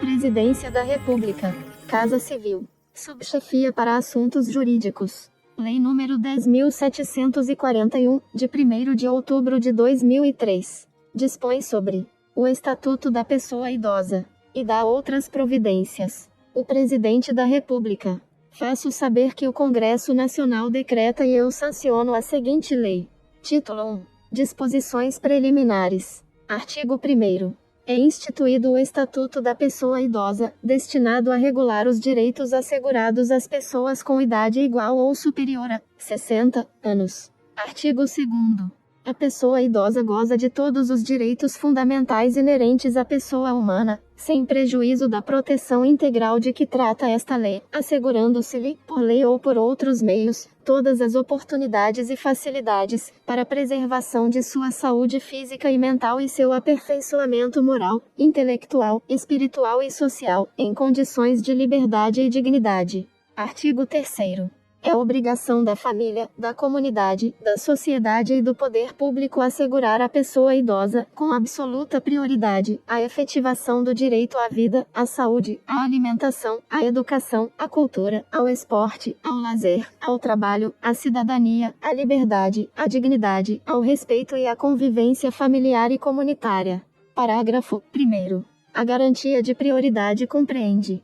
Presidência da República. Casa Civil. Subchefia para Assuntos Jurídicos. Lei nº 10.741, de 1º de outubro de 2003. Dispõe sobre o Estatuto da Pessoa Idosa e dá outras providências. O Presidente da República. Faço saber que o Congresso Nacional decreta e eu sanciono a seguinte lei. Título 1. Disposições preliminares. Artigo 1º. É instituído o Estatuto da Pessoa Idosa, destinado a regular os direitos assegurados às pessoas com idade igual ou superior a 60 anos. Artigo 2º. A pessoa idosa goza de todos os direitos fundamentais inerentes à pessoa humana, sem prejuízo da proteção integral de que trata esta lei, assegurando-se-lhe, por lei ou por outros meios, todas as oportunidades e facilidades, para a preservação de sua saúde física e mental e seu aperfeiçoamento moral, intelectual, espiritual e social, em condições de liberdade e dignidade. Artigo 3º. É obrigação da família, da comunidade, da sociedade e do poder público assegurar à pessoa idosa, com absoluta prioridade, a efetivação do direito à vida, à saúde, à alimentação, à educação, à cultura, ao esporte, ao lazer, ao trabalho, à cidadania, à liberdade, à dignidade, ao respeito e à convivência familiar e comunitária. Parágrafo 1º. A garantia de prioridade compreende: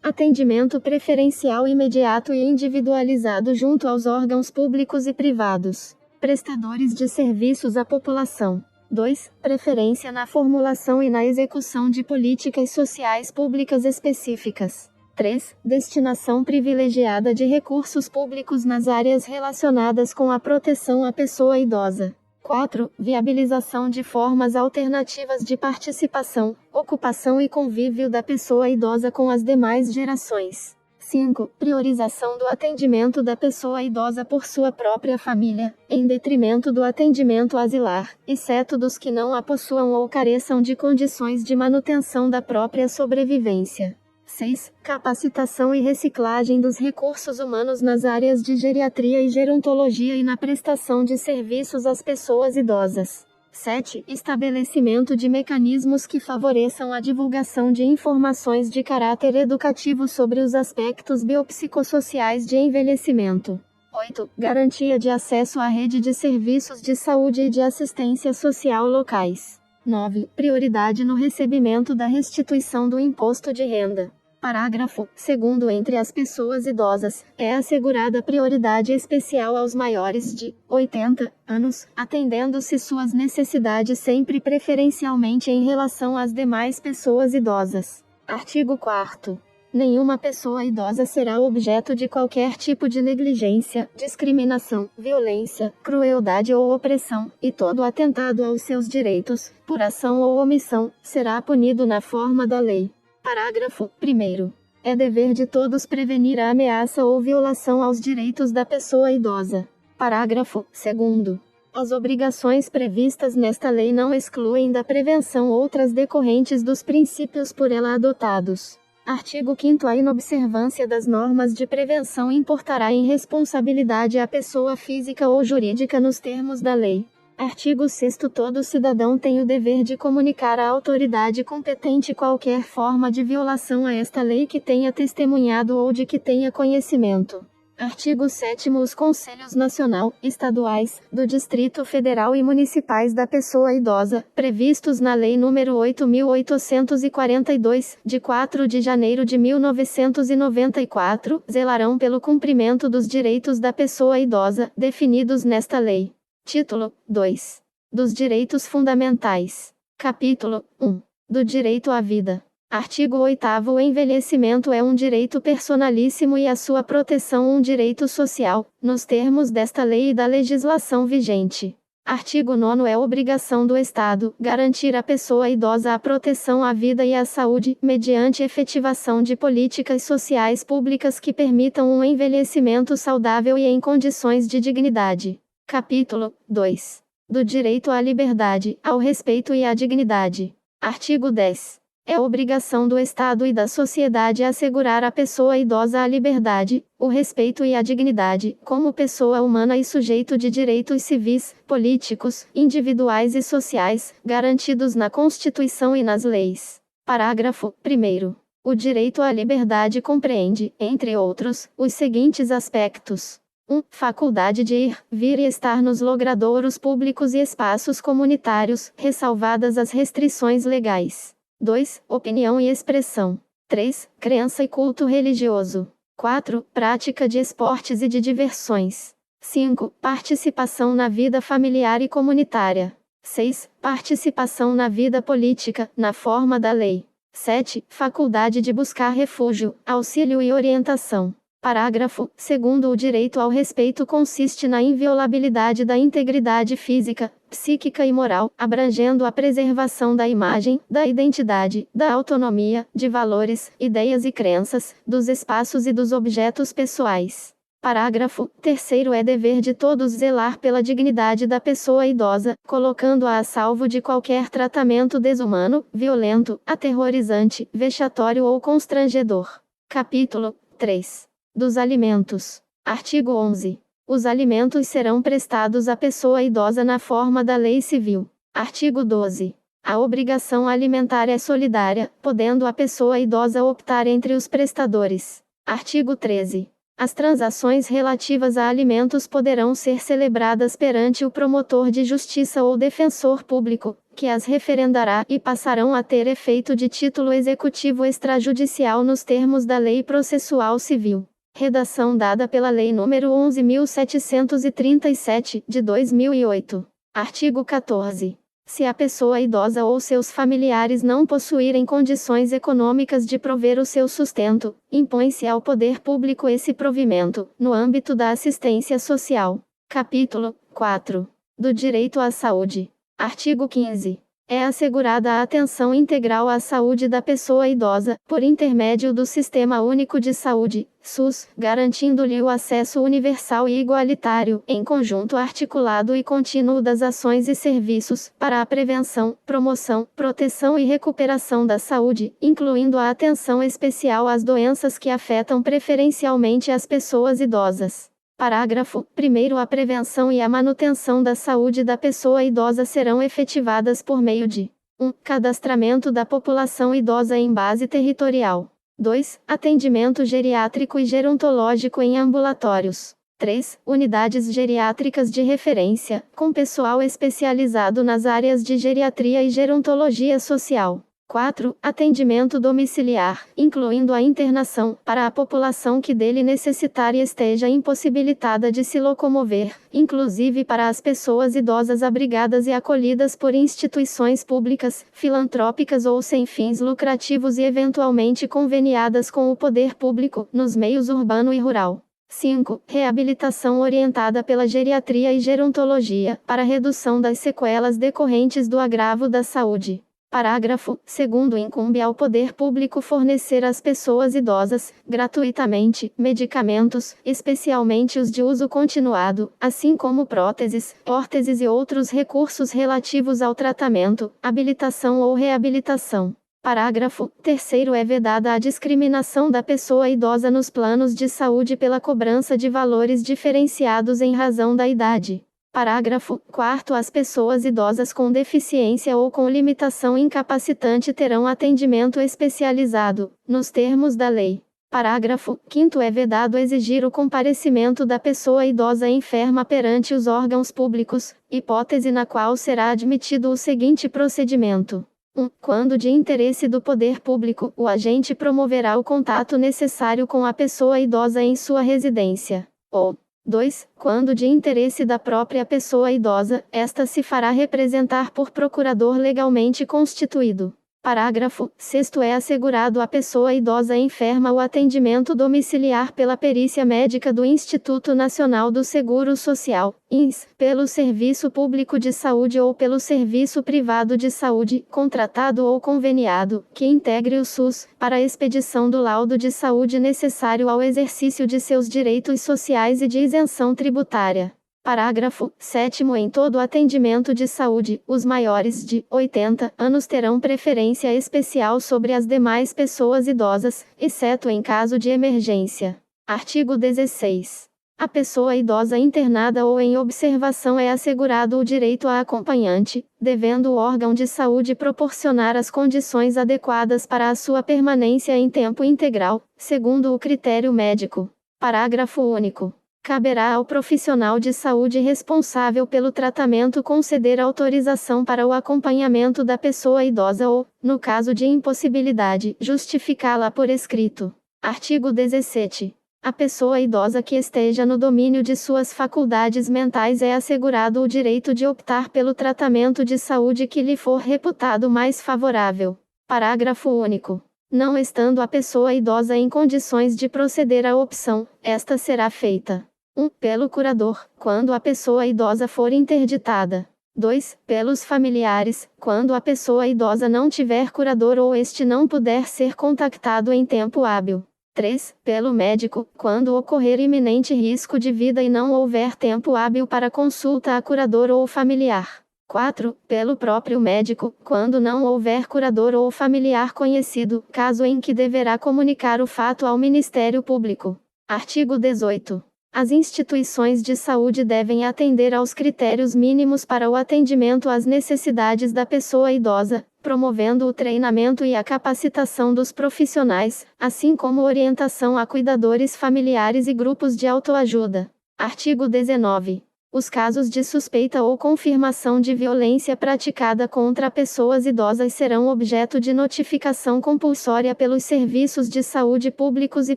atendimento preferencial imediato e individualizado junto aos órgãos públicos e privados, prestadores de serviços à população. 2. Preferência na formulação e na execução de políticas sociais públicas específicas. 3. Destinação privilegiada de recursos públicos nas áreas relacionadas com a proteção à pessoa idosa. 4. Viabilização de formas alternativas de participação, ocupação e convívio da pessoa idosa com as demais gerações. 5. Priorização do atendimento da pessoa idosa por sua própria família, em detrimento do atendimento asilar, exceto dos que não a possuam ou careçam de condições de manutenção da própria sobrevivência. 6. Capacitação e reciclagem dos recursos humanos nas áreas de geriatria e gerontologia e na prestação de serviços às pessoas idosas. 7. Estabelecimento de mecanismos que favoreçam a divulgação de informações de caráter educativo sobre os aspectos biopsicossociais de envelhecimento. 8. Garantia de acesso à rede de serviços de saúde e de assistência social locais. 9. Prioridade no recebimento da restituição do imposto de renda. Parágrafo 2º. Entre as pessoas idosas, é assegurada prioridade especial aos maiores de 80 anos, atendendo-se suas necessidades sempre preferencialmente em relação às demais pessoas idosas. Artigo 4º. Nenhuma pessoa idosa será objeto de qualquer tipo de negligência, discriminação, violência, crueldade ou opressão, e todo atentado aos seus direitos, por ação ou omissão, será punido na forma da lei. Parágrafo 1º. É dever de todos prevenir a ameaça ou violação aos direitos da pessoa idosa. Parágrafo 2º. As obrigações previstas nesta lei não excluem da prevenção outras decorrentes dos princípios por ela adotados. Artigo 5º. A inobservância das normas de prevenção importará em responsabilidade à pessoa física ou jurídica nos termos da lei. Artigo 6º. Todo cidadão tem o dever de comunicar à autoridade competente qualquer forma de violação a esta lei que tenha testemunhado ou de que tenha conhecimento. Artigo 7º. Os Conselhos Nacional, Estaduais, do Distrito Federal e Municipais da Pessoa Idosa, previstos na Lei nº 8.842, de 4 de janeiro de 1994, zelarão pelo cumprimento dos direitos da pessoa idosa, definidos nesta lei. Título 2. Dos Direitos Fundamentais. Capítulo 1. Do Direito à Vida. Artigo 8º. O envelhecimento é um direito personalíssimo e a sua proteção um direito social, nos termos desta lei e da legislação vigente. Artigo 9º. É obrigação do Estado garantir à pessoa idosa a proteção à vida e à saúde, mediante efetivação de políticas sociais públicas que permitam um envelhecimento saudável e em condições de dignidade. Capítulo 2. Do direito à liberdade, ao respeito e à dignidade. Artigo 10. É obrigação do Estado e da sociedade assegurar à pessoa idosa a liberdade, o respeito e a dignidade, como pessoa humana e sujeito de direitos civis, políticos, individuais e sociais, garantidos na Constituição e nas leis. Parágrafo 1º. O direito à liberdade compreende, entre outros, os seguintes aspectos. 1. Faculdade de ir, vir e estar nos logradouros públicos e espaços comunitários, ressalvadas as restrições legais. 2. Opinião e expressão. 3. Crença e culto religioso. 4. Prática de esportes e de diversões. 5. Participação na vida familiar e comunitária. 6. Participação na vida política, na forma da lei. 7. Faculdade de buscar refúgio, auxílio e orientação. Parágrafo 2º. O direito ao respeito consiste na inviolabilidade da integridade física, psíquica e moral, abrangendo a preservação da imagem, da identidade, da autonomia, de valores, ideias e crenças, dos espaços e dos objetos pessoais. Parágrafo 3º. É dever de todos zelar pela dignidade da pessoa idosa, colocando-a a salvo de qualquer tratamento desumano, violento, aterrorizante, vexatório ou constrangedor. Capítulo 3. Dos alimentos. Artigo 11. Os alimentos serão prestados à pessoa idosa na forma da lei civil. Artigo 12. A obrigação alimentar é solidária, podendo a pessoa idosa optar entre os prestadores. Artigo 13. As transações relativas a alimentos poderão ser celebradas perante o promotor de justiça ou defensor público, que as referendará e passarão a ter efeito de título executivo extrajudicial nos termos da Lei Processual Civil. Redação dada pela Lei nº 11.737, de 2008. Artigo 14. Se a pessoa idosa ou seus familiares não possuírem condições econômicas de prover o seu sustento, impõe-se ao poder público esse provimento, no âmbito da assistência social. Capítulo 4. Do direito à saúde. Artigo 15. É assegurada a atenção integral à saúde da pessoa idosa, por intermédio do Sistema Único de Saúde, SUS, garantindo-lhe o acesso universal e igualitário, em conjunto articulado e contínuo das ações e serviços, para a prevenção, promoção, proteção e recuperação da saúde, incluindo a atenção especial às doenças que afetam preferencialmente as pessoas idosas. Parágrafo 1º. A prevenção e a manutenção da saúde da pessoa idosa serão efetivadas por meio de 1. Cadastramento da população idosa em base territorial. 2. Atendimento geriátrico e gerontológico em ambulatórios. 3. Unidades geriátricas de referência, com pessoal especializado nas áreas de geriatria e gerontologia social. 4. Atendimento domiciliar, incluindo a internação, para a população que dele necessitar e esteja impossibilitada de se locomover, inclusive para as pessoas idosas abrigadas e acolhidas por instituições públicas, filantrópicas ou sem fins lucrativos e eventualmente conveniadas com o poder público, nos meios urbano e rural. 5. Reabilitação orientada pela geriatria e gerontologia, para redução das sequelas decorrentes do agravo da saúde. Parágrafo 2º. Incumbe ao poder público fornecer às pessoas idosas, gratuitamente, medicamentos, especialmente os de uso continuado, assim como próteses, órteses e outros recursos relativos ao tratamento, habilitação ou reabilitação. Parágrafo 3º. É vedada a discriminação da pessoa idosa nos planos de saúde pela cobrança de valores diferenciados em razão da idade. Parágrafo 4º. As pessoas idosas com deficiência ou com limitação incapacitante terão atendimento especializado, nos termos da lei. Parágrafo 5º. É vedado exigir o comparecimento da pessoa idosa enferma perante os órgãos públicos, hipótese na qual será admitido o seguinte procedimento. 1. Quando de interesse do poder público, o agente promoverá o contato necessário com a pessoa idosa em sua residência. Ou 2. Quando de interesse da própria pessoa idosa, esta se fará representar por procurador legalmente constituído. Parágrafo 6º. É assegurado à pessoa idosa enferma o atendimento domiciliar pela perícia médica do Instituto Nacional do Seguro Social, INSS, pelo Serviço Público de Saúde ou pelo Serviço Privado de Saúde, contratado ou conveniado, que integre o SUS, para a expedição do laudo de saúde necessário ao exercício de seus direitos sociais e de isenção tributária. Parágrafo 7º. Em todo atendimento de saúde, os maiores de 80 anos terão preferência especial sobre as demais pessoas idosas, exceto em caso de emergência. Artigo 16. A pessoa idosa internada ou em observação é assegurado o direito a acompanhante, devendo o órgão de saúde proporcionar as condições adequadas para a sua permanência em tempo integral, segundo o critério médico. Parágrafo único. Caberá ao profissional de saúde responsável pelo tratamento conceder autorização para o acompanhamento da pessoa idosa ou, no caso de impossibilidade, justificá-la por escrito. Artigo 17. A pessoa idosa que esteja no domínio de suas faculdades mentais é assegurado o direito de optar pelo tratamento de saúde que lhe for reputado mais favorável. Parágrafo único. Não estando a pessoa idosa em condições de proceder à opção, esta será feita: 1. Pelo curador, quando a pessoa idosa for interditada. 2. Pelos familiares, quando a pessoa idosa não tiver curador ou este não puder ser contactado em tempo hábil. 3. Pelo médico, quando ocorrer iminente risco de vida e não houver tempo hábil para consulta a curador ou familiar. 4. Pelo próprio médico, quando não houver curador ou familiar conhecido, caso em que deverá comunicar o fato ao Ministério Público. Artigo 18. As instituições de saúde devem atender aos critérios mínimos para o atendimento às necessidades da pessoa idosa, promovendo o treinamento e a capacitação dos profissionais, assim como orientação a cuidadores familiares e grupos de autoajuda. Artigo 19. Os casos de suspeita ou confirmação de violência praticada contra pessoas idosas serão objeto de notificação compulsória pelos serviços de saúde públicos e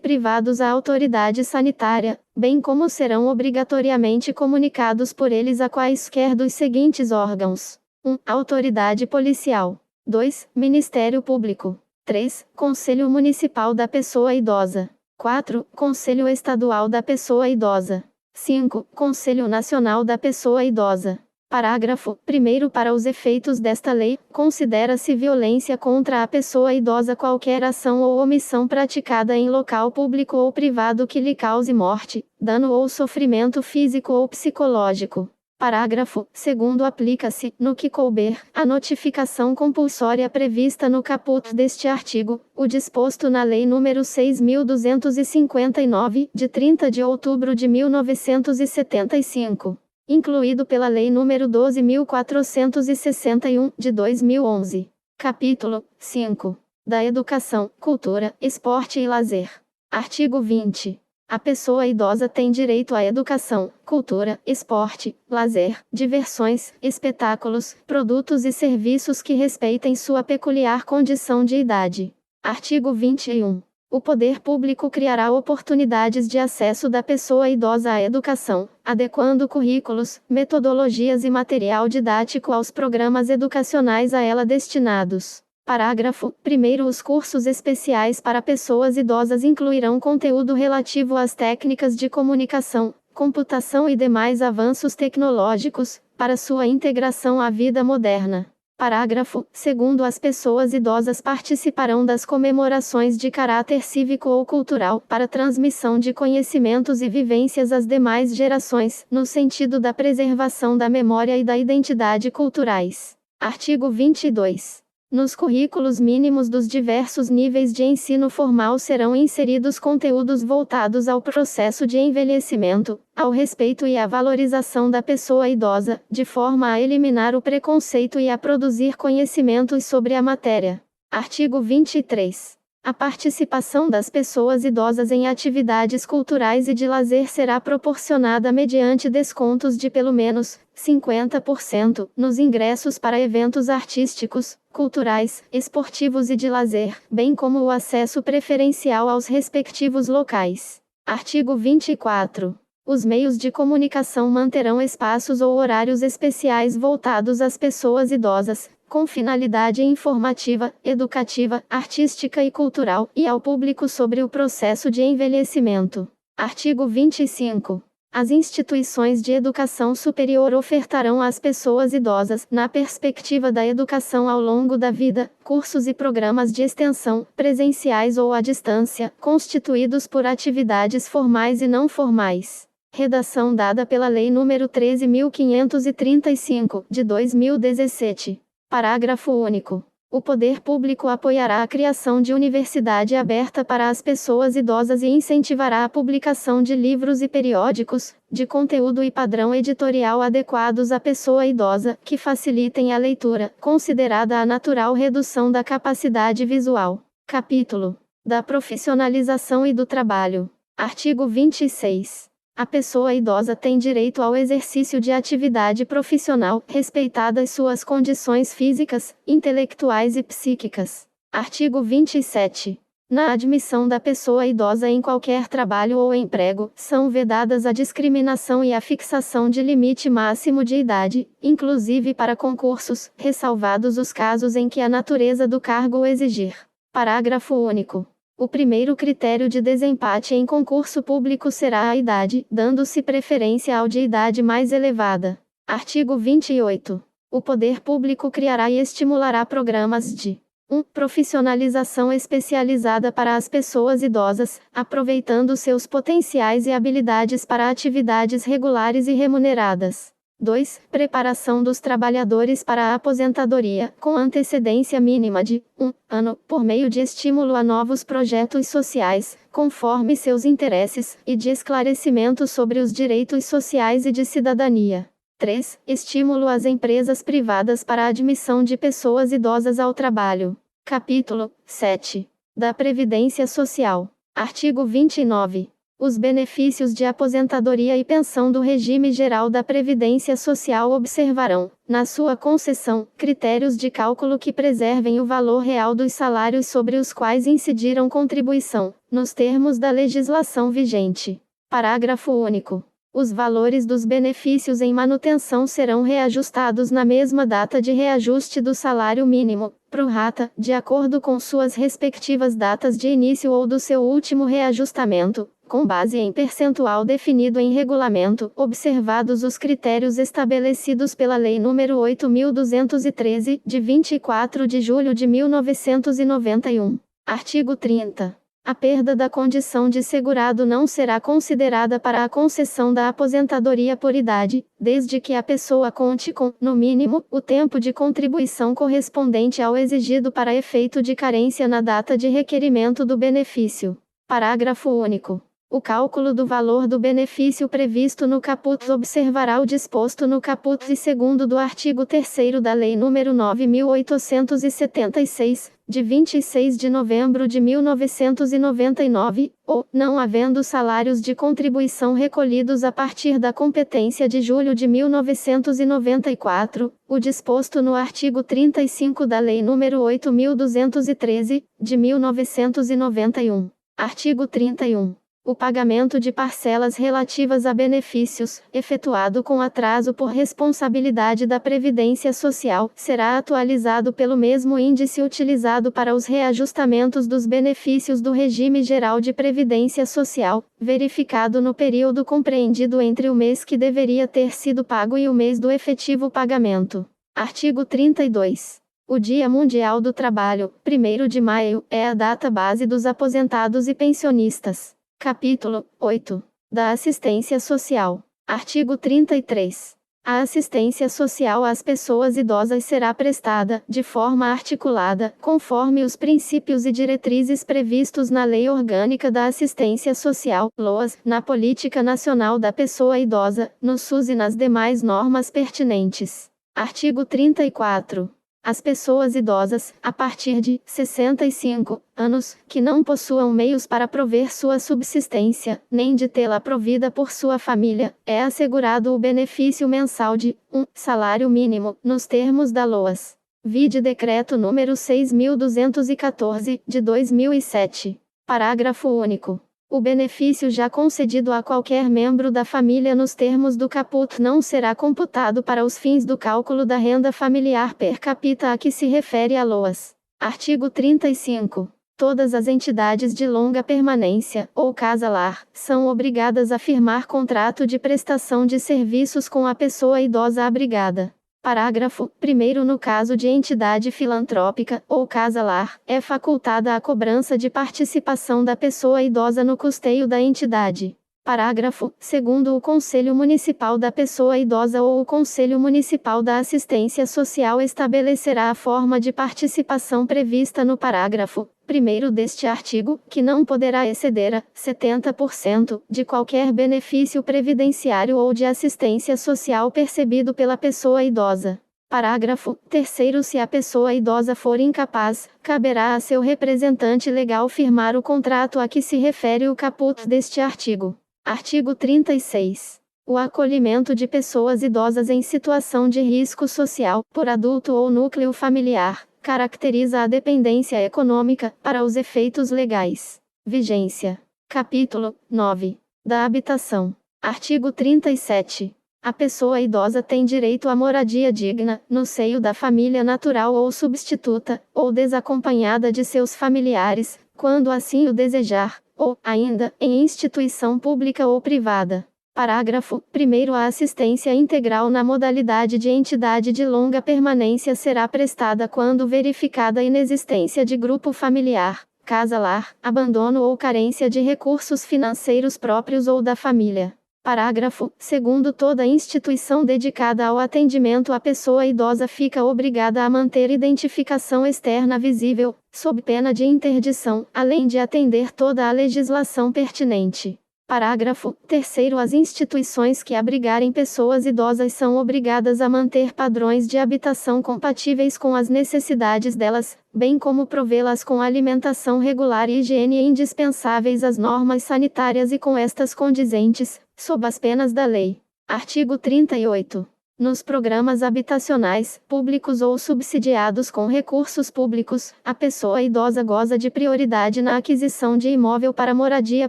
privados à autoridade sanitária, bem como serão obrigatoriamente comunicados por eles a quaisquer dos seguintes órgãos: 1. Autoridade policial. 2. Ministério Público. 3. Conselho Municipal da Pessoa Idosa. 4. Conselho Estadual da Pessoa Idosa. 5. Conselho Nacional da Pessoa Idosa. Parágrafo 1º. Para os efeitos desta lei, considera-se violência contra a pessoa idosa qualquer ação ou omissão praticada em local público ou privado que lhe cause morte, dano ou sofrimento físico ou psicológico. Parágrafo 2º. Aplica-se, no que couber, a notificação compulsória prevista no caput deste artigo, o disposto na Lei nº 6.259, de 30 de outubro de 1975, incluído pela Lei nº 12.461, de 2011. Capítulo 5. Da Educação, Cultura, Esporte e Lazer. Artigo 20. A pessoa idosa tem direito à educação, cultura, esporte, lazer, diversões, espetáculos, produtos e serviços que respeitem sua peculiar condição de idade. Artigo 21. O poder público criará oportunidades de acesso da pessoa idosa à educação, adequando currículos, metodologias e material didático aos programas educacionais a ela destinados. Parágrafo 1º. Os cursos especiais para pessoas idosas incluirão conteúdo relativo às técnicas de comunicação, computação e demais avanços tecnológicos, para sua integração à vida moderna. Parágrafo 2º. As pessoas idosas participarão das comemorações de caráter cívico ou cultural, para transmissão de conhecimentos e vivências às demais gerações, no sentido da preservação da memória e da identidade culturais. Artigo 22. Nos currículos mínimos dos diversos níveis de ensino formal serão inseridos conteúdos voltados ao processo de envelhecimento, ao respeito e à valorização da pessoa idosa, de forma a eliminar o preconceito e a produzir conhecimentos sobre a matéria. Artigo 23. A participação das pessoas idosas em atividades culturais e de lazer será proporcionada mediante descontos de pelo menos 50% nos ingressos para eventos artísticos, culturais, esportivos e de lazer, bem como o acesso preferencial aos respectivos locais. Artigo 24. Os meios de comunicação manterão espaços ou horários especiais voltados às pessoas idosas, com finalidade informativa, educativa, artística e cultural, e ao público sobre o processo de envelhecimento. Artigo 25. As instituições de educação superior ofertarão às pessoas idosas, na perspectiva da educação ao longo da vida, cursos e programas de extensão, presenciais ou à distância, constituídos por atividades formais e não formais. Redação dada pela Lei nº 13.535, de 2017. Parágrafo único. O poder público apoiará a criação de universidade aberta para as pessoas idosas e incentivará a publicação de livros e periódicos, de conteúdo e padrão editorial adequados à pessoa idosa, que facilitem a leitura, considerada a natural redução da capacidade visual. Capítulo da profissionalização e do trabalho. Artigo 26. A pessoa idosa tem direito ao exercício de atividade profissional, respeitadas suas condições físicas, intelectuais e psíquicas. Artigo 27. Na admissão da pessoa idosa em qualquer trabalho ou emprego, são vedadas a discriminação e a fixação de limite máximo de idade, inclusive para concursos, ressalvados os casos em que a natureza do cargo o exigir. Parágrafo único. O primeiro critério de desempate em concurso público será a idade, dando-se preferência ao de idade mais elevada. Artigo 28. O poder público criará e estimulará programas de 1. Profissionalização especializada para as pessoas idosas, aproveitando seus potenciais e habilidades para atividades regulares e remuneradas. 2. Preparação dos trabalhadores para a aposentadoria, com antecedência mínima de 1 ano, por meio de estímulo a novos projetos sociais, conforme seus interesses, e de esclarecimento sobre os direitos sociais e de cidadania. 3. Estímulo às empresas privadas para a admissão de pessoas idosas ao trabalho. Capítulo 7. Da Previdência Social. Artigo 29. Os benefícios de aposentadoria e pensão do regime geral da Previdência Social observarão, na sua concessão, critérios de cálculo que preservem o valor real dos salários sobre os quais incidiram contribuição, nos termos da legislação vigente. Parágrafo único. Os valores dos benefícios em manutenção serão reajustados na mesma data de reajuste do salário mínimo, pro rata, de acordo com suas respectivas datas de início ou do seu último reajustamento, com base em percentual definido em regulamento, observados os critérios estabelecidos pela Lei nº 8.213, de 24 de julho de 1991. Artigo 30. A perda da condição de segurado não será considerada para a concessão da aposentadoria por idade, desde que a pessoa conte com, no mínimo, o tempo de contribuição correspondente ao exigido para efeito de carência na data de requerimento do benefício. Parágrafo único. O cálculo do valor do benefício previsto no caput observará o disposto no caput e segundo do artigo 3º da Lei nº 9.876, de 26 de novembro de 1999, ou, não havendo salários de contribuição recolhidos a partir da competência de julho de 1994, o disposto no artigo 35 da Lei nº 8.213, de 1991. Artigo 31. O pagamento de parcelas relativas a benefícios, efetuado com atraso por responsabilidade da Previdência Social, será atualizado pelo mesmo índice utilizado para os reajustamentos dos benefícios do Regime Geral de Previdência Social, verificado no período compreendido entre o mês que deveria ter sido pago e o mês do efetivo pagamento. Artigo 32. O Dia Mundial do Trabalho, 1º de maio, é a data base dos aposentados e pensionistas. Capítulo 8. Da Assistência Social. Artigo 33. A assistência social às pessoas idosas será prestada, de forma articulada, conforme os princípios e diretrizes previstos na Lei Orgânica da Assistência Social, LOAS, na Política Nacional da Pessoa Idosa, no SUS e nas demais normas pertinentes. Artigo 34. As pessoas idosas, a partir de 65 anos, que não possuam meios para prover sua subsistência, nem de tê-la provida por sua família, é assegurado o benefício mensal de 1 salário mínimo, nos termos da LOAS. Vide Decreto número 6.214, de 2007. Parágrafo único. O benefício já concedido a qualquer membro da família nos termos do caput não será computado para os fins do cálculo da renda familiar per capita a que se refere a LOAS. Artigo 35. Todas as entidades de longa permanência, ou casa-lar, são obrigadas a firmar contrato de prestação de serviços com a pessoa idosa abrigada. Parágrafo 1º. No caso de entidade filantrópica, ou casa-lar, é facultada a cobrança de participação da pessoa idosa no custeio da entidade. Parágrafo 2º. O Conselho Municipal da Pessoa Idosa ou o Conselho Municipal da Assistência Social estabelecerá a forma de participação prevista no parágrafo 1º deste artigo, que não poderá exceder a 70% de qualquer benefício previdenciário ou de assistência social percebido pela pessoa idosa. Parágrafo 3º. Se a pessoa idosa for incapaz, caberá a seu representante legal firmar o contrato a que se refere o caput deste artigo. Artigo 36. O acolhimento de pessoas idosas em situação de risco social, por adulto ou núcleo familiar, caracteriza a dependência econômica, para os efeitos legais. Vigência. Capítulo 9. Da habitação. Artigo 37. A pessoa idosa tem direito à moradia digna, no seio da família natural ou substituta, ou desacompanhada de seus familiares, quando assim o desejar, ou, ainda, em instituição pública ou privada. Parágrafo 1º. A assistência integral na modalidade de entidade de longa permanência será prestada quando verificada a inexistência de grupo familiar, casa-lar, abandono ou carência de recursos financeiros próprios ou da família. Parágrafo 2º. Toda instituição dedicada ao atendimento à pessoa idosa fica obrigada a manter identificação externa visível, sob pena de interdição, além de atender toda a legislação pertinente. Parágrafo 3º. As instituições que abrigarem pessoas idosas são obrigadas a manter padrões de habitação compatíveis com as necessidades delas, bem como provê-las com alimentação regular e higiene indispensáveis às normas sanitárias e com estas condizentes, sob as penas da lei. Artigo 38. Nos programas habitacionais, públicos ou subsidiados com recursos públicos, a pessoa idosa goza de prioridade na aquisição de imóvel para moradia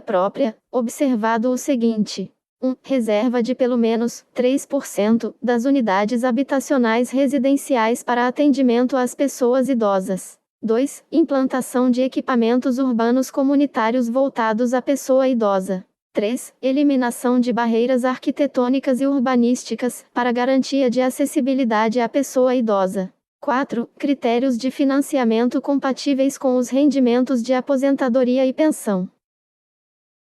própria, observado o seguinte: 1. Reserva de pelo menos 3% das unidades habitacionais residenciais para atendimento às pessoas idosas. 2. Implantação de equipamentos urbanos comunitários voltados à pessoa idosa. 3. Eliminação de barreiras arquitetônicas e urbanísticas, para garantia de acessibilidade à pessoa idosa. 4. Critérios de financiamento compatíveis com os rendimentos de aposentadoria e pensão.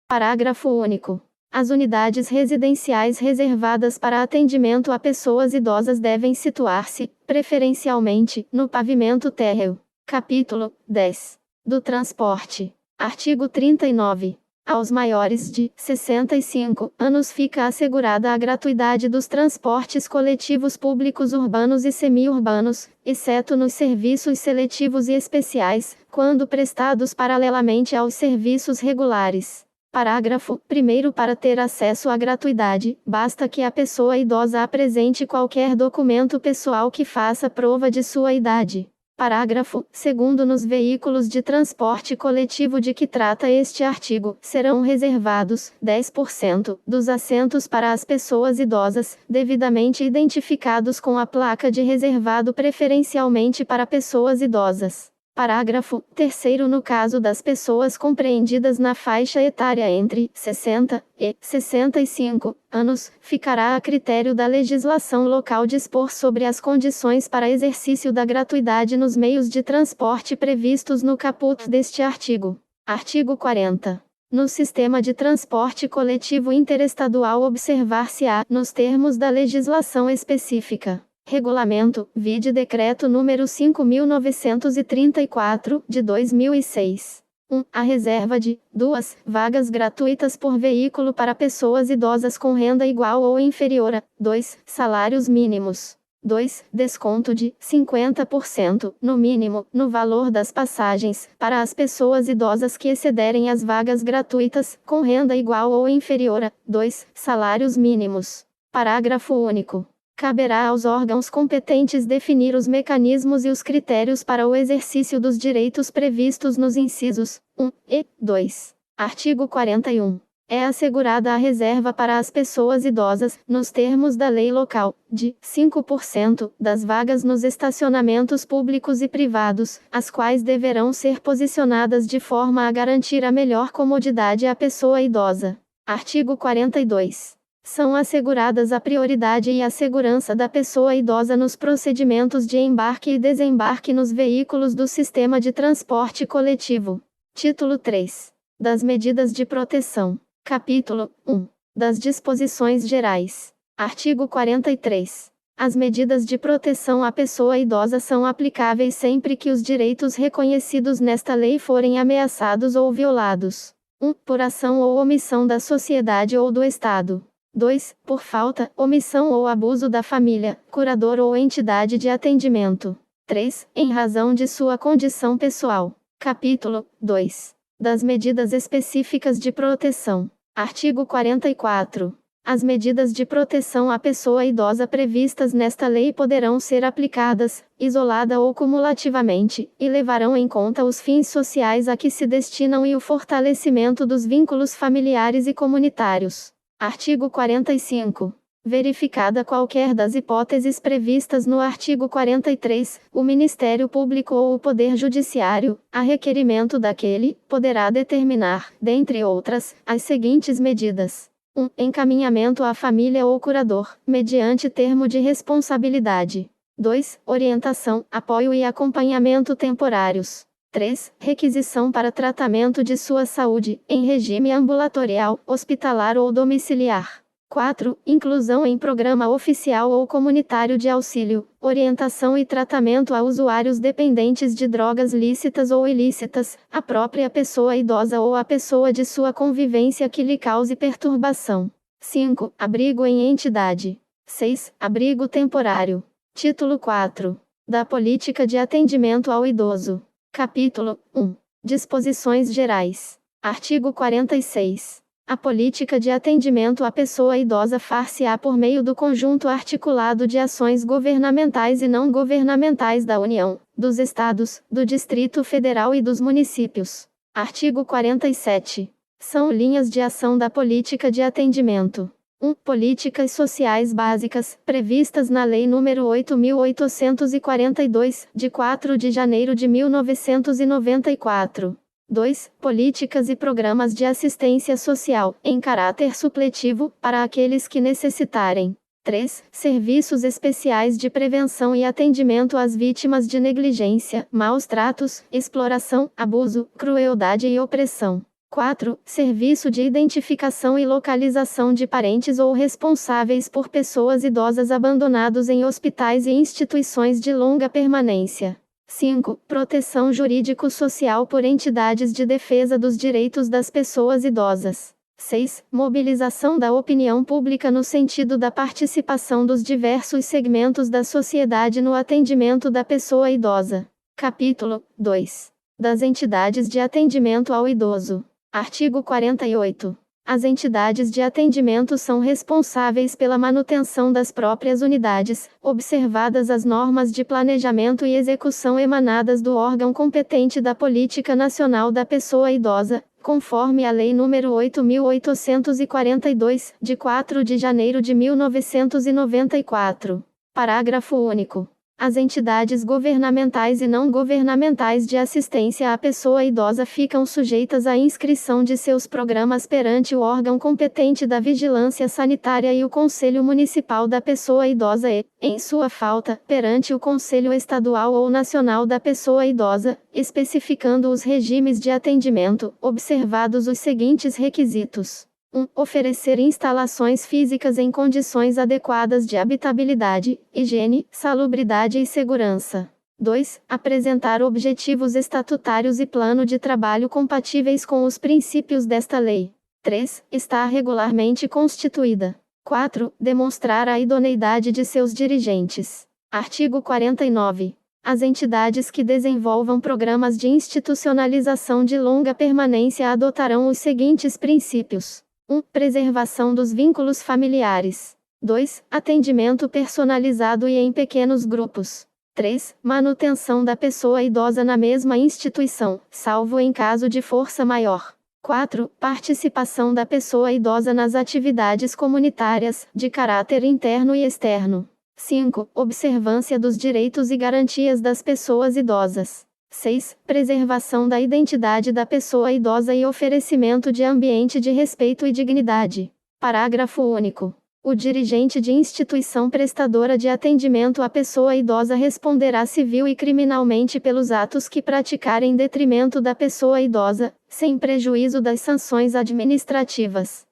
Parágrafo único. As unidades residenciais reservadas para atendimento a pessoas idosas devem situar-se, preferencialmente, no pavimento térreo. Capítulo 10. Do transporte. Artigo 39. Aos maiores de 65 anos fica assegurada a gratuidade dos transportes coletivos públicos urbanos e semi-urbanos, exceto nos serviços seletivos e especiais, quando prestados paralelamente aos serviços regulares. Parágrafo 1º. Para ter acesso à gratuidade, basta que a pessoa idosa apresente qualquer documento pessoal que faça prova de sua idade. Parágrafo 2º. Nos veículos de transporte coletivo de que trata este artigo, serão reservados 10% dos assentos para as pessoas idosas, devidamente identificados com a placa de reservado preferencialmente para pessoas idosas. Parágrafo 3º. No caso das pessoas compreendidas na faixa etária entre 60 e 65 anos, ficará a critério da legislação local dispor sobre as condições para exercício da gratuidade nos meios de transporte previstos no caput deste artigo. Artigo 40. No sistema de transporte coletivo interestadual observar-se-á, nos termos da legislação específica, Regulamento, vide Decreto número 5.934, de 2006. 1. A reserva de 2 vagas gratuitas por veículo para pessoas idosas com renda igual ou inferior a 2 salários mínimos. 2. Desconto de 50%, no mínimo, no valor das passagens, para as pessoas idosas que excederem as vagas gratuitas, com renda igual ou inferior a 2 salários mínimos. Parágrafo único. Caberá aos órgãos competentes definir os mecanismos e os critérios para o exercício dos direitos previstos nos incisos 1 e 2. Artigo 41. É assegurada a reserva para as pessoas idosas, nos termos da lei local, de 5% das vagas nos estacionamentos públicos e privados, as quais deverão ser posicionadas de forma a garantir a melhor comodidade à pessoa idosa. Artigo 42. São asseguradas a prioridade e a segurança da pessoa idosa nos procedimentos de embarque e desembarque nos veículos do sistema de transporte coletivo. Título 3. Das medidas de proteção. Capítulo 1. Das disposições gerais. Artigo 43. As medidas de proteção à pessoa idosa são aplicáveis sempre que os direitos reconhecidos nesta lei forem ameaçados ou violados. 1. Por ação ou omissão da sociedade ou do Estado. 2. Por falta, omissão ou abuso da família, curador ou entidade de atendimento. 3. Em razão de sua condição pessoal. Capítulo 2. Das medidas específicas de proteção. Artigo 44. As medidas de proteção à pessoa idosa previstas nesta lei poderão ser aplicadas, isolada ou cumulativamente, e levarão em conta os fins sociais a que se destinam e o fortalecimento dos vínculos familiares e comunitários. Artigo 45. Verificada qualquer das hipóteses previstas no artigo 43, o Ministério Público ou o Poder Judiciário, a requerimento daquele, poderá determinar, dentre outras, as seguintes medidas. 1. Encaminhamento à família ou curador, mediante termo de responsabilidade. 2. Orientação, apoio e acompanhamento temporários. 3. Requisição para tratamento de sua saúde, em regime ambulatorial, hospitalar ou domiciliar. 4. Inclusão em programa oficial ou comunitário de auxílio, orientação e tratamento a usuários dependentes de drogas lícitas ou ilícitas, a própria pessoa idosa ou a pessoa de sua convivência que lhe cause perturbação. 5. Abrigo em entidade. 6. Abrigo temporário. Título 4. Da Política de Atendimento ao Idoso. Capítulo 1. Disposições gerais. Artigo 46. A política de atendimento à pessoa idosa far-se-á por meio do conjunto articulado de ações governamentais e não governamentais da União, dos Estados, do Distrito Federal e dos municípios. Artigo 47. São linhas de ação da política de atendimento. 1. Políticas sociais básicas, previstas na Lei nº 8.842, de 4 de janeiro de 1994. 2. Políticas e programas de assistência social, em caráter supletivo, para aqueles que necessitarem. 3. Serviços especiais de prevenção e atendimento às vítimas de negligência, maus tratos, exploração, abuso, crueldade e opressão. 4. Serviço de identificação e localização de parentes ou responsáveis por pessoas idosas abandonados em hospitais e instituições de longa permanência. 5. Proteção jurídico-social por entidades de defesa dos direitos das pessoas idosas. 6. Mobilização da opinião pública no sentido da participação dos diversos segmentos da sociedade no atendimento da pessoa idosa. Capítulo 2. Das entidades de atendimento ao idoso. Artigo 48. As entidades de atendimento são responsáveis pela manutenção das próprias unidades, observadas as normas de planejamento e execução emanadas do órgão competente da Política Nacional da Pessoa Idosa, conforme a Lei nº 8.842, de 4 de janeiro de 1994. Parágrafo único. As entidades governamentais e não governamentais de assistência à pessoa idosa ficam sujeitas à inscrição de seus programas perante o órgão competente da Vigilância Sanitária e o Conselho Municipal da Pessoa Idosa e, em sua falta, perante o Conselho Estadual ou Nacional da Pessoa Idosa, especificando os regimes de atendimento, observados os seguintes requisitos. 1. Oferecer instalações físicas em condições adequadas de habitabilidade, higiene, salubridade e segurança. 2. Apresentar objetivos estatutários e plano de trabalho compatíveis com os princípios desta lei. 3. Estar regularmente constituída. 4. Demonstrar a idoneidade de seus dirigentes. Artigo 49. As entidades que desenvolvam programas de institucionalização de longa permanência adotarão os seguintes princípios. 1. Preservação dos vínculos familiares. 2. Atendimento personalizado e em pequenos grupos. 3. Manutenção da pessoa idosa na mesma instituição, salvo em caso de força maior. 4. Participação da pessoa idosa nas atividades comunitárias, de caráter interno e externo. 5. Observância dos direitos e garantias das pessoas idosas. 6. Preservação da identidade da pessoa idosa e oferecimento de ambiente de respeito e dignidade. Parágrafo único. O dirigente de instituição prestadora de atendimento à pessoa idosa responderá civil e criminalmente pelos atos que praticar em detrimento da pessoa idosa, sem prejuízo das sanções administrativas.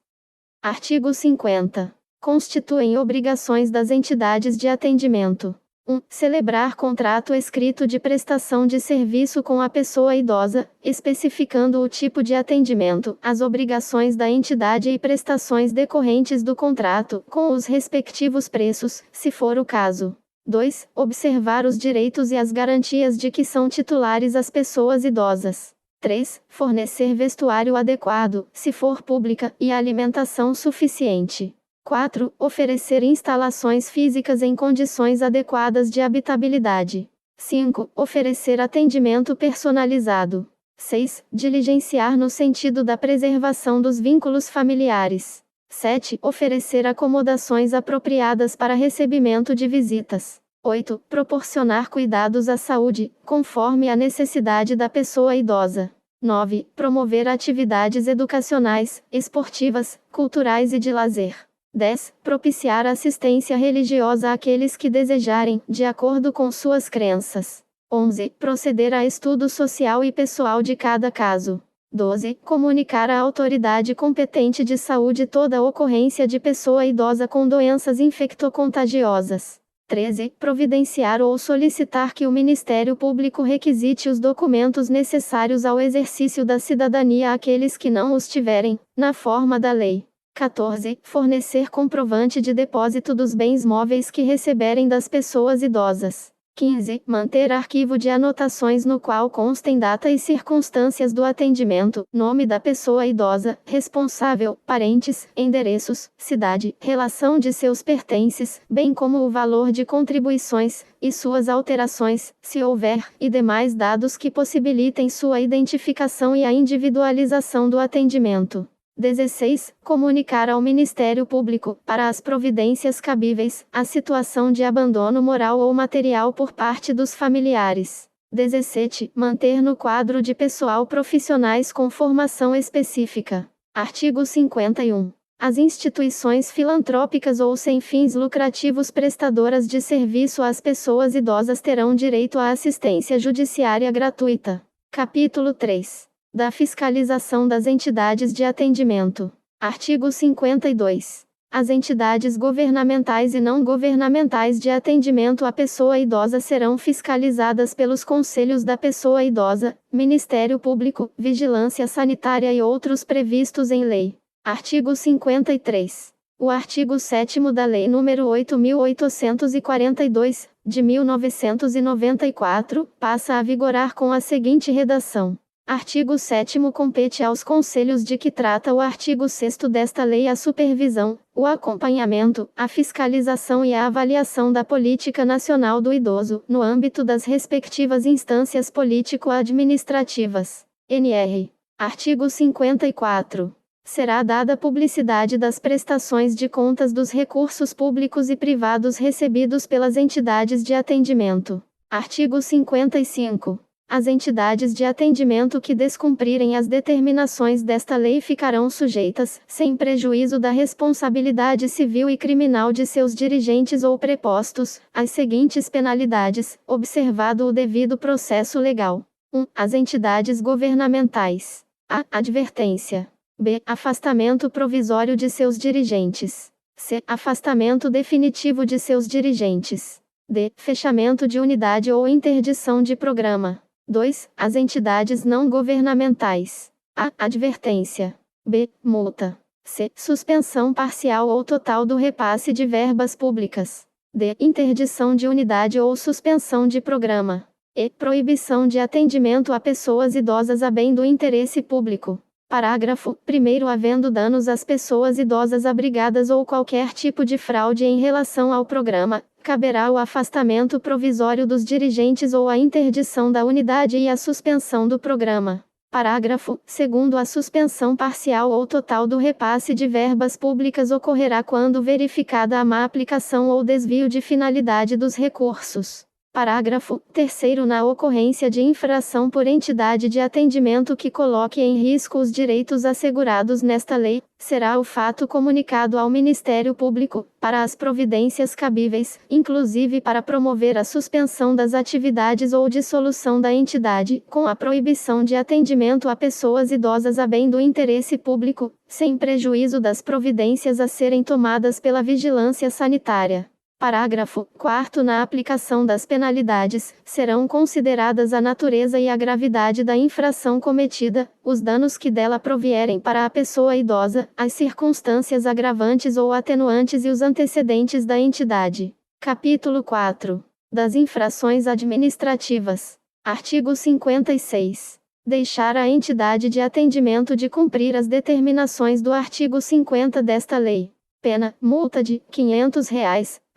Artigo 50. Constituem obrigações das entidades de atendimento. 1. Celebrar contrato escrito de prestação de serviço com a pessoa idosa, especificando o tipo de atendimento, as obrigações da entidade e prestações decorrentes do contrato, com os respectivos preços, se for o caso. 2. Observar os direitos e as garantias de que são titulares as pessoas idosas. 3. Fornecer vestuário adequado, se for pública, e alimentação suficiente. 4. Oferecer instalações físicas em condições adequadas de habitabilidade. 5. Oferecer atendimento personalizado. 6. Diligenciar no sentido da preservação dos vínculos familiares. 7. Oferecer acomodações apropriadas para recebimento de visitas. 8. Proporcionar cuidados à saúde, conforme a necessidade da pessoa idosa. 9. Promover atividades educacionais, esportivas, culturais e de lazer. 10. Propiciar assistência religiosa àqueles que desejarem, de acordo com suas crenças. 11. Proceder a estudo social e pessoal de cada caso. 12. Comunicar à autoridade competente de saúde toda ocorrência de pessoa idosa com doenças infectocontagiosas. 13. Providenciar ou solicitar que o Ministério Público requisite os documentos necessários ao exercício da cidadania àqueles que não os tiverem, na forma da lei. 14. Fornecer comprovante de depósito dos bens móveis que receberem das pessoas idosas. 15. Manter arquivo de anotações no qual constem data e circunstâncias do atendimento, nome da pessoa idosa, responsável, parentes, endereços, cidade, relação de seus pertences, bem como o valor de contribuições, e suas alterações, se houver, e demais dados que possibilitem sua identificação e a individualização do atendimento. 16. Comunicar ao Ministério Público, para as providências cabíveis, a situação de abandono moral ou material por parte dos familiares. 17. Manter no quadro de pessoal profissionais com formação específica. Artigo 51. As instituições filantrópicas ou sem fins lucrativos prestadoras de serviço às pessoas idosas terão direito à assistência judiciária gratuita. Capítulo 3. Da fiscalização das entidades de atendimento. Artigo 52. As entidades governamentais e não governamentais de atendimento à pessoa idosa serão fiscalizadas pelos Conselhos da Pessoa Idosa, Ministério Público, Vigilância Sanitária e outros previstos em lei. Artigo 53. O artigo 7º da Lei nº 8.842, de 1994, passa a vigorar com a seguinte redação. Artigo 7º compete aos conselhos de que trata o artigo 6º desta lei a supervisão, o acompanhamento, a fiscalização e a avaliação da política nacional do idoso, no âmbito das respectivas instâncias político-administrativas. NR. Artigo 54. Será dada publicidade das prestações de contas dos recursos públicos e privados recebidos pelas entidades de atendimento. Artigo 55. As entidades de atendimento que descumprirem as determinações desta lei ficarão sujeitas, sem prejuízo da responsabilidade civil e criminal de seus dirigentes ou prepostos, às seguintes penalidades, observado o devido processo legal. 1. As entidades governamentais. A. Advertência. B. Afastamento provisório de seus dirigentes. C. Afastamento definitivo de seus dirigentes. D. Fechamento de unidade ou interdição de programa. 2. As entidades não governamentais. A. Advertência. B. Multa. C. Suspensão parcial ou total do repasse de verbas públicas. D. Interdição de unidade ou suspensão de programa. E. Proibição de atendimento a pessoas idosas a bem do interesse público. Parágrafo 1º. Havendo danos às pessoas idosas abrigadas ou qualquer tipo de fraude em relação ao programa, caberá o afastamento provisório dos dirigentes ou a interdição da unidade e a suspensão do programa. Parágrafo 2º. A suspensão parcial ou total do repasse de verbas públicas ocorrerá quando verificada a má aplicação ou desvio de finalidade dos recursos. Parágrafo 3º. Na ocorrência de infração por entidade de atendimento que coloque em risco os direitos assegurados nesta lei, será o fato comunicado ao Ministério Público, para as providências cabíveis, inclusive para promover a suspensão das atividades ou dissolução da entidade, com a proibição de atendimento a pessoas idosas a bem do interesse público, sem prejuízo das providências a serem tomadas pela vigilância sanitária. Parágrafo 4º. Na aplicação das penalidades, serão consideradas a natureza e a gravidade da infração cometida, os danos que dela provierem para a pessoa idosa, as circunstâncias agravantes ou atenuantes e os antecedentes da entidade. Capítulo 4. Das infrações administrativas. Artigo 56. Deixar a entidade de atendimento de cumprir as determinações do artigo 50 desta lei. Pena, multa de R$ 500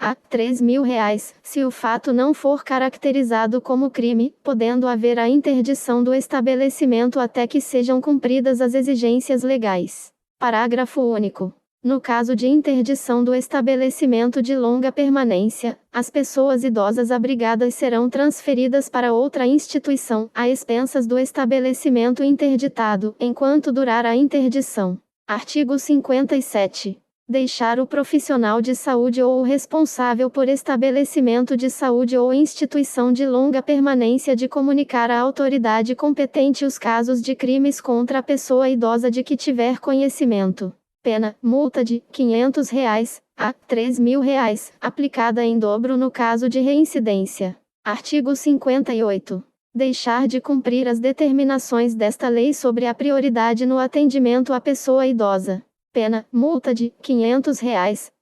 a R$ 3.000, se o fato não for caracterizado como crime, podendo haver a interdição do estabelecimento até que sejam cumpridas as exigências legais. Parágrafo único. No caso de interdição do estabelecimento de longa permanência, as pessoas idosas abrigadas serão transferidas para outra instituição, a expensas do estabelecimento interditado, enquanto durar a interdição. Artigo 57. Deixar o profissional de saúde ou o responsável por estabelecimento de saúde ou instituição de longa permanência de comunicar à autoridade competente os casos de crimes contra a pessoa idosa de que tiver conhecimento. Pena, multa de R$ 500 a R$ 3.000, aplicada em dobro no caso de reincidência. Artigo 58. Deixar de cumprir as determinações desta lei sobre a prioridade no atendimento à pessoa idosa. Pena, multa de R$ 500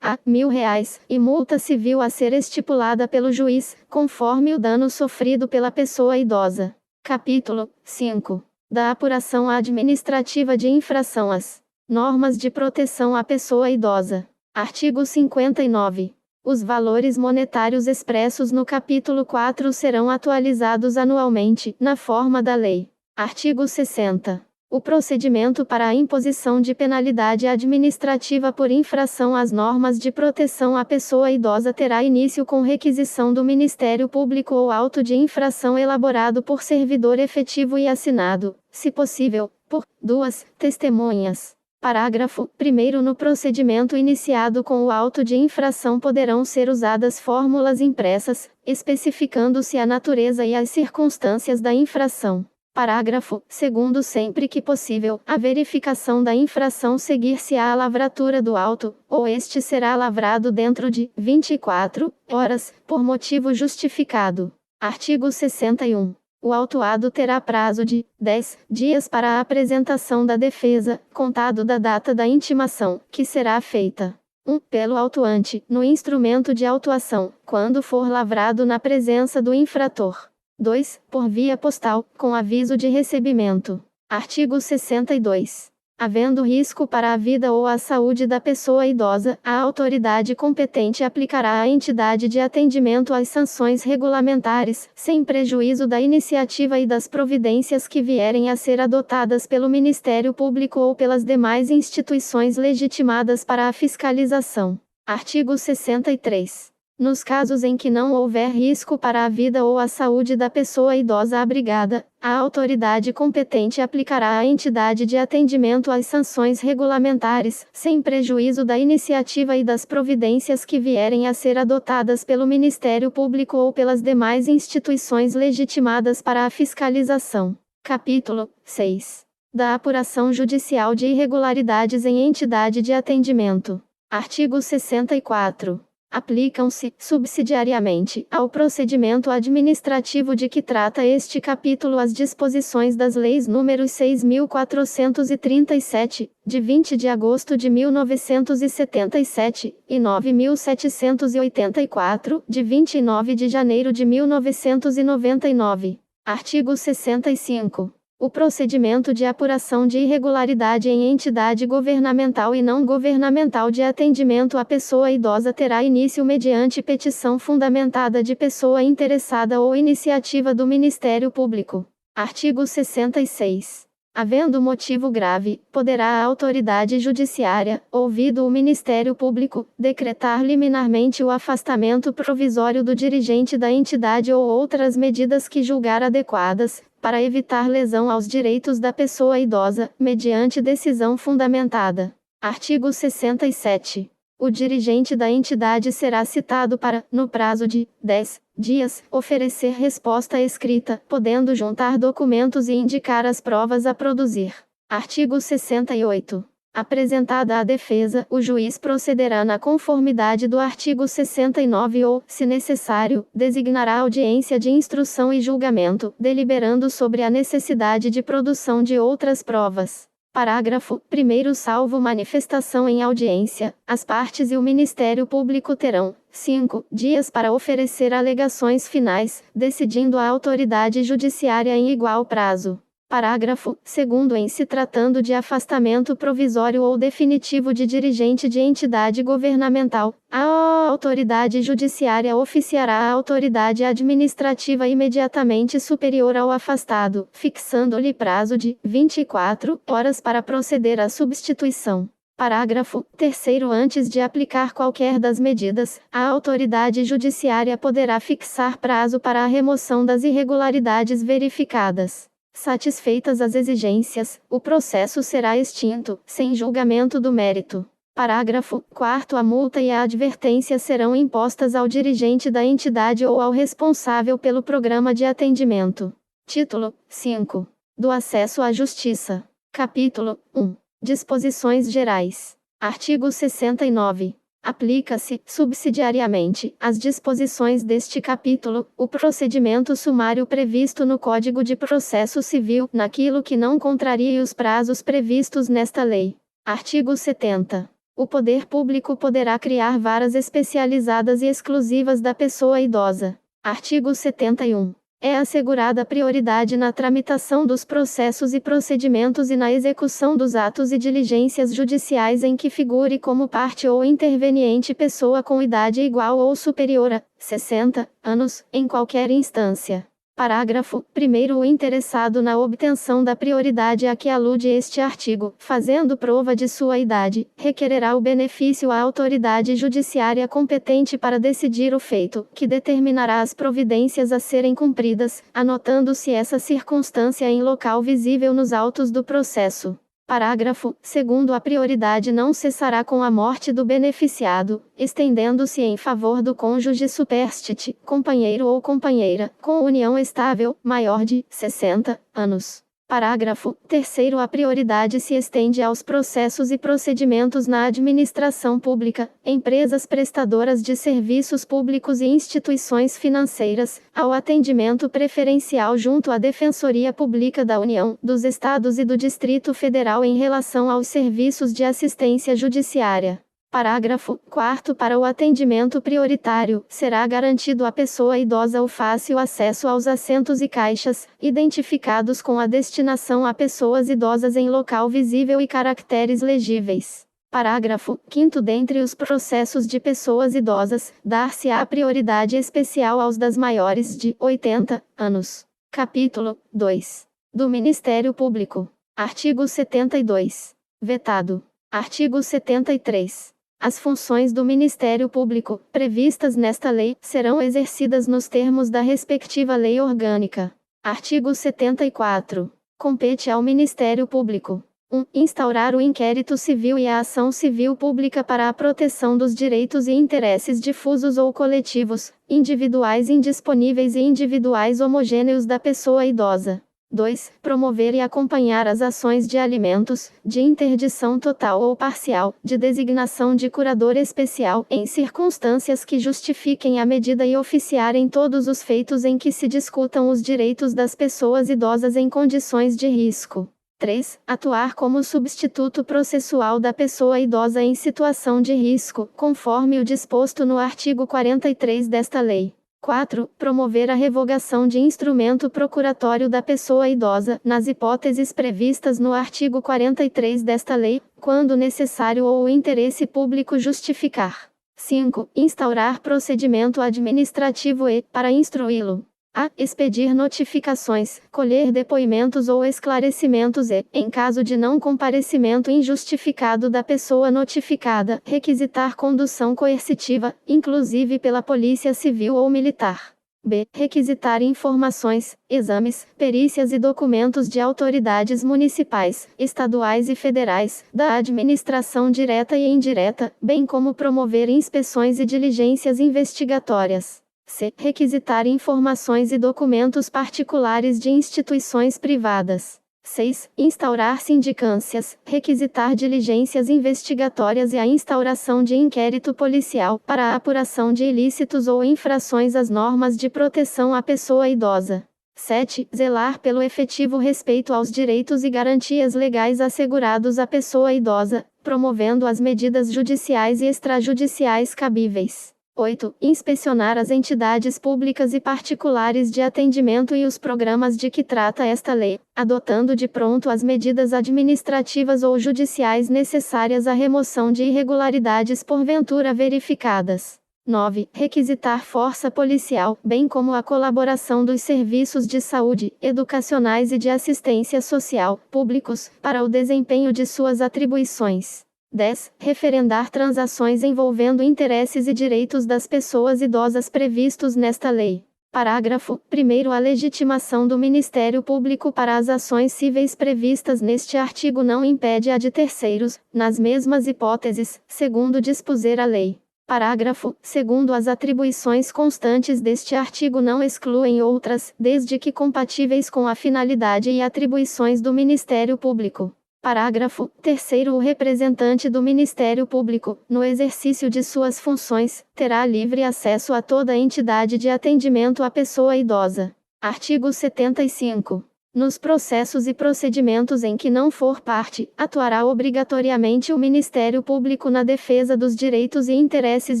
a R$ 1.000 e multa civil a ser estipulada pelo juiz, conforme o dano sofrido pela pessoa idosa. Capítulo 5. Da apuração administrativa de infração às normas de proteção à pessoa idosa. Artigo 59. Os valores monetários expressos no capítulo 4 serão atualizados anualmente, na forma da lei. Artigo 60. O procedimento para a imposição de penalidade administrativa por infração às normas de proteção à pessoa idosa terá início com requisição do Ministério Público ou auto de infração elaborado por servidor efetivo e assinado, se possível, por duas testemunhas. Parágrafo 1º. No procedimento iniciado com o auto de infração poderão ser usadas fórmulas impressas, especificando-se a natureza e as circunstâncias da infração. Parágrafo 2º. Sempre que possível, a verificação da infração seguir-se-á a lavratura do auto, ou este será lavrado dentro de 24 horas, por motivo justificado. Artigo 61. O autuado terá prazo de 10 dias para a apresentação da defesa, contado da data da intimação, que será feita. 1. Pelo autuante, no instrumento de autuação, quando for lavrado na presença do infrator. 2. Por via postal, com aviso de recebimento. Artigo 62. Havendo risco para a vida ou a saúde da pessoa idosa, a autoridade competente aplicará à entidade de atendimento as sanções regulamentares, sem prejuízo da iniciativa e das providências que vierem a ser adotadas pelo Ministério Público ou pelas demais instituições legitimadas para a fiscalização. Artigo 63. Nos casos em que não houver risco para a vida ou a saúde da pessoa idosa abrigada, a autoridade competente aplicará à entidade de atendimento as sanções regulamentares, sem prejuízo da iniciativa e das providências que vierem a ser adotadas pelo Ministério Público ou pelas demais instituições legitimadas para a fiscalização. Capítulo 6. Da apuração judicial de irregularidades em entidade de atendimento. Artigo 64. Aplicam-se, subsidiariamente, ao procedimento administrativo de que trata este capítulo as disposições das leis nº 6.437, de 20 de agosto de 1977, e 9.784, de 29 de janeiro de 1999. Artigo 65. O procedimento de apuração de irregularidade em entidade governamental e não governamental de atendimento à pessoa idosa terá início mediante petição fundamentada de pessoa interessada ou iniciativa do Ministério Público. Artigo 66. Havendo motivo grave, poderá a autoridade judiciária, ouvido o Ministério Público, decretar liminarmente o afastamento provisório do dirigente da entidade ou outras medidas que julgar adequadas, para evitar lesão aos direitos da pessoa idosa, mediante decisão fundamentada. Artigo 67. O dirigente da entidade será citado para, no prazo de 10 dias, oferecer resposta escrita, podendo juntar documentos e indicar as provas a produzir. Artigo 68. Apresentada a defesa, o juiz procederá na conformidade do artigo 69 ou, se necessário, designará audiência de instrução e julgamento, deliberando sobre a necessidade de produção de outras provas. Parágrafo 1º. Salvo manifestação em audiência, as partes e o Ministério Público terão 5 dias para oferecer alegações finais, decidindo a autoridade judiciária em igual prazo. Parágrafo 2º. Em se tratando de afastamento provisório ou definitivo de dirigente de entidade governamental, a autoridade judiciária oficiará a autoridade administrativa imediatamente superior ao afastado, fixando-lhe prazo de 24 horas para proceder à substituição. Parágrafo 3º. Antes de aplicar qualquer das medidas, a autoridade judiciária poderá fixar prazo para a remoção das irregularidades verificadas. Satisfeitas as exigências, o processo será extinto, sem julgamento do mérito. Parágrafo 4º. A multa e a advertência serão impostas ao dirigente da entidade ou ao responsável pelo programa de atendimento. Título 5. Do acesso à justiça. Capítulo 1. Disposições gerais. Artigo 69. Aplica-se, subsidiariamente, às disposições deste capítulo, o procedimento sumário previsto no Código de Processo Civil, naquilo que não contrarie os prazos previstos nesta lei. Artigo 70. O poder público poderá criar varas especializadas e exclusivas da pessoa idosa. Artigo 71. É assegurada prioridade na tramitação dos processos e procedimentos e na execução dos atos e diligências judiciais em que figure como parte ou interveniente pessoa com idade igual ou superior a 60 anos, em qualquer instância. Parágrafo 1º. O interessado na obtenção da prioridade a que alude este artigo, fazendo prova de sua idade, requererá o benefício à autoridade judiciária competente para decidir o feito, que determinará as providências a serem cumpridas, anotando-se essa circunstância em local visível nos autos do processo. Parágrafo 2º. A prioridade não cessará com a morte do beneficiado, estendendo-se em favor do cônjuge superstite, companheiro ou companheira, com união estável, maior de 60 anos. Parágrafo 3º. A prioridade se estende aos processos e procedimentos na administração pública, empresas prestadoras de serviços públicos e instituições financeiras, ao atendimento preferencial junto à Defensoria Pública da União, dos Estados e do Distrito Federal em relação aos serviços de assistência judiciária. Parágrafo 4º. Para o atendimento prioritário, será garantido à pessoa idosa o fácil acesso aos assentos e caixas, identificados com a destinação a pessoas idosas em local visível e caracteres legíveis. Parágrafo 5º. Dentre os processos de pessoas idosas, dar-se-á prioridade especial aos das maiores de 80 anos. Capítulo 2. Do Ministério Público. Artigo 72. Vetado. Artigo 73. As funções do Ministério Público, previstas nesta lei, serão exercidas nos termos da respectiva lei orgânica. Artigo 74. Compete ao Ministério Público: 1. Instaurar o inquérito civil e a ação civil pública para a proteção dos direitos e interesses difusos ou coletivos, individuais indisponíveis e individuais homogêneos da pessoa idosa. 2. Promover e acompanhar as ações de alimentos, de interdição total ou parcial, de designação de curador especial, em circunstâncias que justifiquem a medida e oficiar em todos os feitos em que se discutam os direitos das pessoas idosas em condições de risco. 3. Atuar como substituto processual da pessoa idosa em situação de risco, conforme o disposto no artigo 43 desta lei. 4. Promover a revogação de instrumento procuratório da pessoa idosa, nas hipóteses previstas no artigo 43 desta lei, quando necessário ou o interesse público justificar. 5. Instaurar procedimento administrativo e, para instruí-lo, A. Expedir notificações, colher depoimentos ou esclarecimentos e, em caso de não comparecimento injustificado da pessoa notificada, requisitar condução coercitiva, inclusive pela Polícia Civil ou Militar. B. Requisitar informações, exames, perícias e documentos de autoridades municipais, estaduais e federais, da administração direta e indireta, bem como promover inspeções e diligências investigatórias. C. Requisitar informações e documentos particulares de instituições privadas. 6. Instaurar sindicâncias, requisitar diligências investigatórias e a instauração de inquérito policial para a apuração de ilícitos ou infrações às normas de proteção à pessoa idosa. 7. Zelar pelo efetivo respeito aos direitos e garantias legais assegurados à pessoa idosa, promovendo as medidas judiciais e extrajudiciais cabíveis. 8. Inspecionar as entidades públicas e particulares de atendimento e os programas de que trata esta lei, adotando de pronto as medidas administrativas ou judiciais necessárias à remoção de irregularidades porventura verificadas. 9. Requisitar força policial, bem como a colaboração dos serviços de saúde, educacionais e de assistência social, públicos, para o desempenho de suas atribuições. 10. Referendar transações envolvendo interesses e direitos das pessoas idosas previstos nesta lei. Parágrafo 1º. A legitimação do Ministério Público para as ações cíveis previstas neste artigo não impede a de terceiros, nas mesmas hipóteses, segundo dispuser a lei. Parágrafo 2º. As atribuições constantes deste artigo não excluem outras, desde que compatíveis com a finalidade e atribuições do Ministério Público. Parágrafo 3º. O representante do Ministério Público, no exercício de suas funções, terá livre acesso a toda entidade de atendimento à pessoa idosa. Artigo 75. Nos processos e procedimentos em que não for parte, atuará obrigatoriamente o Ministério Público na defesa dos direitos e interesses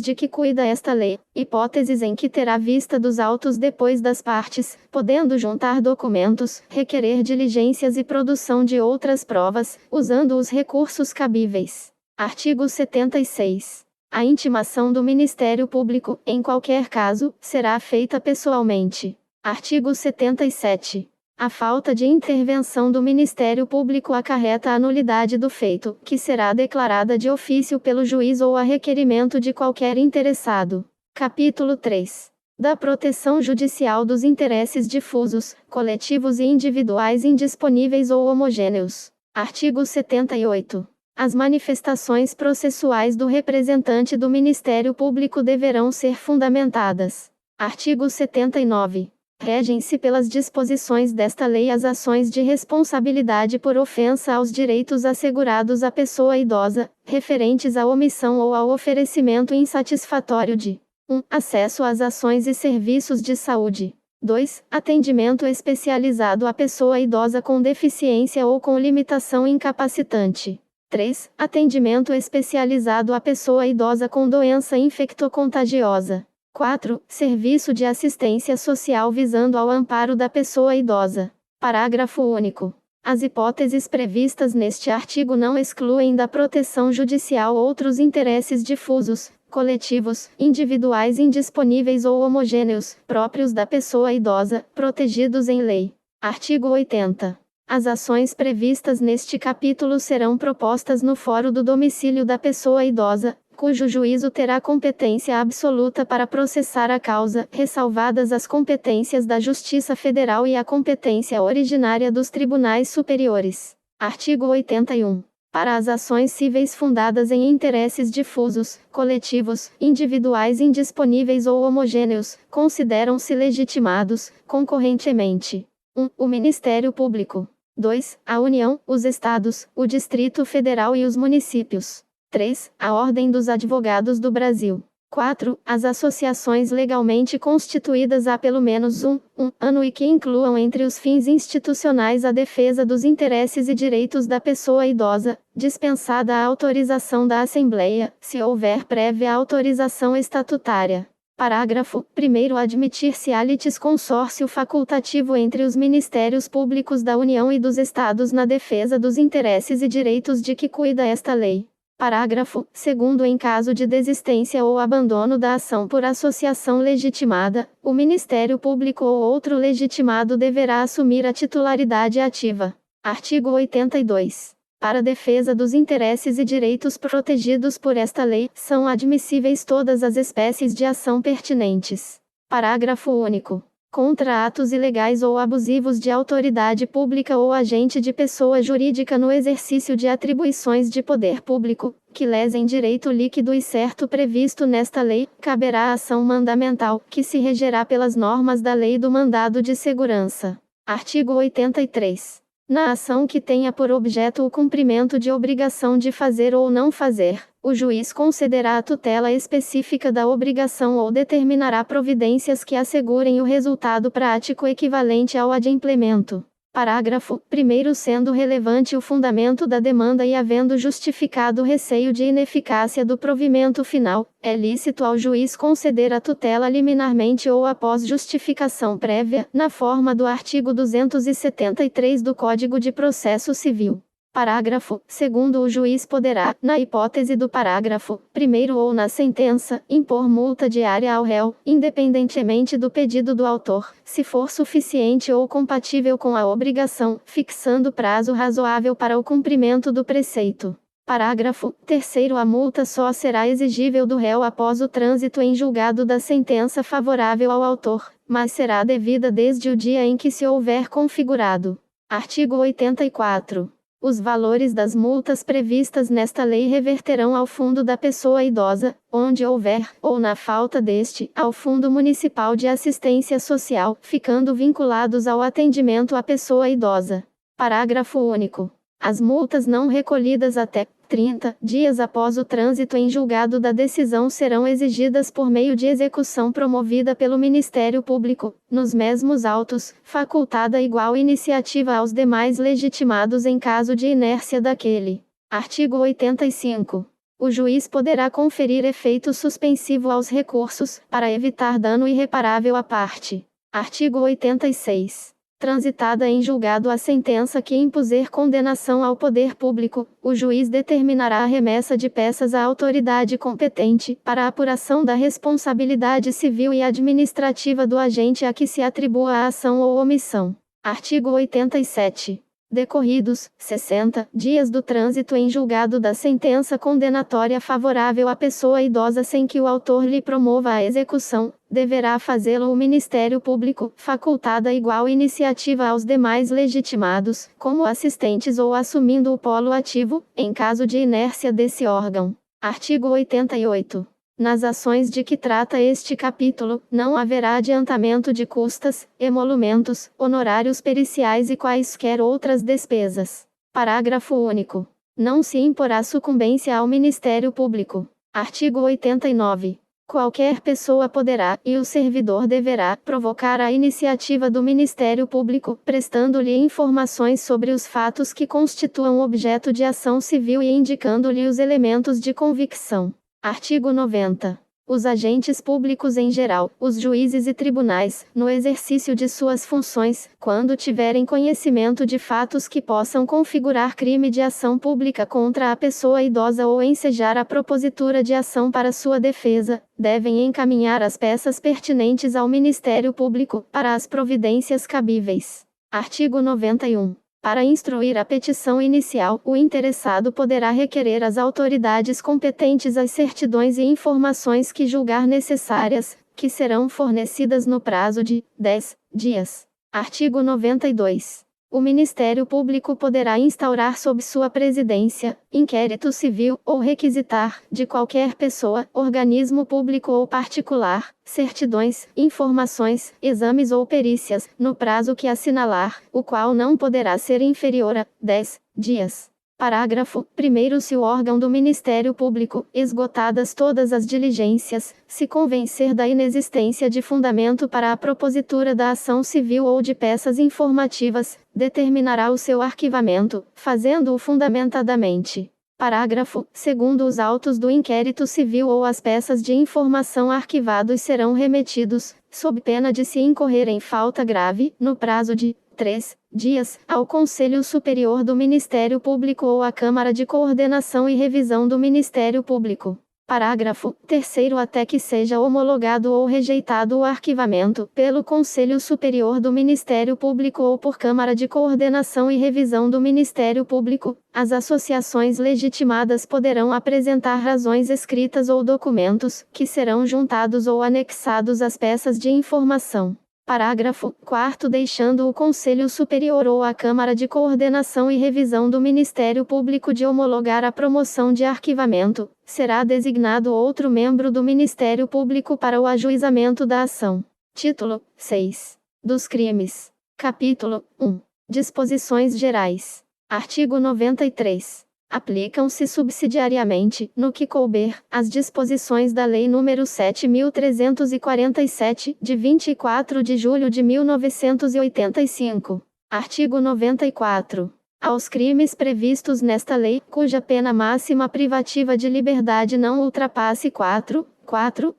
de que cuida esta lei, hipóteses em que terá vista dos autos depois das partes, podendo juntar documentos, requerer diligências e produção de outras provas, usando os recursos cabíveis. Artigo 76. A intimação do Ministério Público, em qualquer caso, será feita pessoalmente. Artigo 77. A falta de intervenção do Ministério Público acarreta a nulidade do feito, que será declarada de ofício pelo juiz ou a requerimento de qualquer interessado. Capítulo 3. Da proteção judicial dos interesses difusos, coletivos e individuais indisponíveis ou homogêneos. Artigo 78. As manifestações processuais do representante do Ministério Público deverão ser fundamentadas. Artigo 79. Regem-se pelas disposições desta lei as ações de responsabilidade por ofensa aos direitos assegurados à pessoa idosa, referentes à omissão ou ao oferecimento insatisfatório de 1. Acesso às ações e serviços de saúde. 2. Atendimento especializado à pessoa idosa com deficiência ou com limitação incapacitante. 3. Atendimento especializado à pessoa idosa com doença infectocontagiosa. 4. Serviço de assistência social visando ao amparo da pessoa idosa. Parágrafo único. As hipóteses previstas neste artigo não excluem da proteção judicial outros interesses difusos, coletivos, individuais indisponíveis ou homogêneos, próprios da pessoa idosa, protegidos em lei. Artigo 80. As ações previstas neste capítulo serão propostas no fórum do domicílio da pessoa idosa, cujo juízo terá competência absoluta para processar a causa, ressalvadas as competências da Justiça Federal e a competência originária dos tribunais superiores. Artigo 81. Para as ações cíveis fundadas em interesses difusos, coletivos, individuais indisponíveis ou homogêneos, consideram-se legitimados, concorrentemente: 1. O Ministério Público. 2. A União, os Estados, o Distrito Federal e os municípios. 3. A Ordem dos Advogados do Brasil. 4. As associações legalmente constituídas há pelo menos um ano e que incluam entre os fins institucionais a defesa dos interesses e direitos da pessoa idosa, dispensada a autorização da Assembleia, se houver prévia autorização estatutária. Parágrafo 1º. Admitir-se-á litisconsórcio facultativo entre os Ministérios Públicos da União e dos Estados na defesa dos interesses e direitos de que cuida esta lei. Parágrafo 2º. Em caso de desistência ou abandono da ação por associação legitimada, o Ministério Público ou outro legitimado deverá assumir a titularidade ativa. Artigo 82. Para a defesa dos interesses e direitos protegidos por esta lei, são admissíveis todas as espécies de ação pertinentes. Parágrafo único. Contra atos ilegais ou abusivos de autoridade pública ou agente de pessoa jurídica no exercício de atribuições de poder público, que lesem direito líquido e certo previsto nesta lei, caberá a ação mandamental, que se regerá pelas normas da Lei do Mandado de Segurança. Artigo 83. Na ação que tenha por objeto o cumprimento de obrigação de fazer ou não fazer, o juiz concederá a tutela específica da obrigação ou determinará providências que assegurem o resultado prático equivalente ao adimplemento. Parágrafo 1º. Sendo relevante o fundamento da demanda e havendo justificado receio de ineficácia do provimento final, é lícito ao juiz conceder a tutela liminarmente ou após justificação prévia, na forma do artigo 273 do Código de Processo Civil. Parágrafo 2º. O juiz poderá, na hipótese do parágrafo 1º ou na sentença, impor multa diária ao réu, independentemente do pedido do autor, se for suficiente ou compatível com a obrigação, fixando prazo razoável para o cumprimento do preceito. Parágrafo 3º. A multa só será exigível do réu após o trânsito em julgado da sentença favorável ao autor, mas será devida desde o dia em que se houver configurado. Artigo 84. Os valores das multas previstas nesta lei reverterão ao fundo da pessoa idosa, onde houver, ou na falta deste, ao Fundo Municipal de Assistência Social, ficando vinculados ao atendimento à pessoa idosa. Parágrafo único. As multas não recolhidas até 30 dias após o trânsito em julgado da decisão serão exigidas por meio de execução promovida pelo Ministério Público, nos mesmos autos, facultada igual iniciativa aos demais legitimados em caso de inércia daquele. Artigo 85. O juiz poderá conferir efeito suspensivo aos recursos, para evitar dano irreparável à parte. Artigo 86. Transitada em julgado a sentença que impuser condenação ao poder público, o juiz determinará a remessa de peças à autoridade competente, para a apuração da responsabilidade civil e administrativa do agente a que se atribua a ação ou omissão. Artigo 87. Decorridos 60 dias do trânsito em julgado da sentença condenatória favorável à pessoa idosa sem que o autor lhe promova a execução, deverá fazê-lo o Ministério Público, facultada igual iniciativa aos demais legitimados, como assistentes ou assumindo o polo ativo, em caso de inércia desse órgão. Artigo 88. Nas ações de que trata este capítulo, não haverá adiantamento de custas, emolumentos, honorários periciais e quaisquer outras despesas. Parágrafo único. Não se imporá sucumbência ao Ministério Público. Artigo 89. Qualquer pessoa poderá, e o servidor deverá, provocar a iniciativa do Ministério Público, prestando-lhe informações sobre os fatos que constituam objeto de ação civil e indicando-lhe os elementos de convicção. Artigo 90. Os agentes públicos em geral, os juízes e tribunais, no exercício de suas funções, quando tiverem conhecimento de fatos que possam configurar crime de ação pública contra a pessoa idosa ou ensejar a propositura de ação para sua defesa, devem encaminhar as peças pertinentes ao Ministério Público, para as providências cabíveis. Artigo 91. Para instruir a petição inicial, o interessado poderá requerer às autoridades competentes as certidões e informações que julgar necessárias, que serão fornecidas no prazo de 10 dias. Artigo 92. O Ministério Público poderá instaurar sob sua presidência, inquérito civil, ou requisitar, de qualquer pessoa, organismo público ou particular, certidões, informações, exames ou perícias, no prazo que assinalar, o qual não poderá ser inferior a 10 dias. Parágrafo 1º. Se o órgão do Ministério Público, esgotadas todas as diligências, se convencer da inexistência de fundamento para a propositura da ação civil ou de peças informativas, determinará o seu arquivamento, fazendo-o fundamentadamente. Parágrafo 2º. Os autos do inquérito civil ou as peças de informação arquivados serão remetidos, sob pena de se incorrer em falta grave, no prazo de 3 dias, ao Conselho Superior do Ministério Público ou à Câmara de Coordenação e Revisão do Ministério Público. Parágrafo 3º até que seja homologado ou rejeitado o arquivamento, pelo Conselho Superior do Ministério Público ou por Câmara de Coordenação e Revisão do Ministério Público, as associações legitimadas poderão apresentar razões escritas ou documentos, que serão juntados ou anexados às peças de informação. Parágrafo 4º deixando o Conselho Superior ou a Câmara de Coordenação e Revisão do Ministério Público de homologar a promoção de arquivamento, será designado outro membro do Ministério Público para o ajuizamento da ação. Título 6. Dos crimes. Capítulo 1. Disposições gerais. Artigo 93. Aplicam-se subsidiariamente, no que couber, as disposições da Lei nº 7.347, de 24 de julho de 1985. Artigo 94. Aos crimes previstos nesta lei, cuja pena máxima privativa de liberdade não ultrapasse 4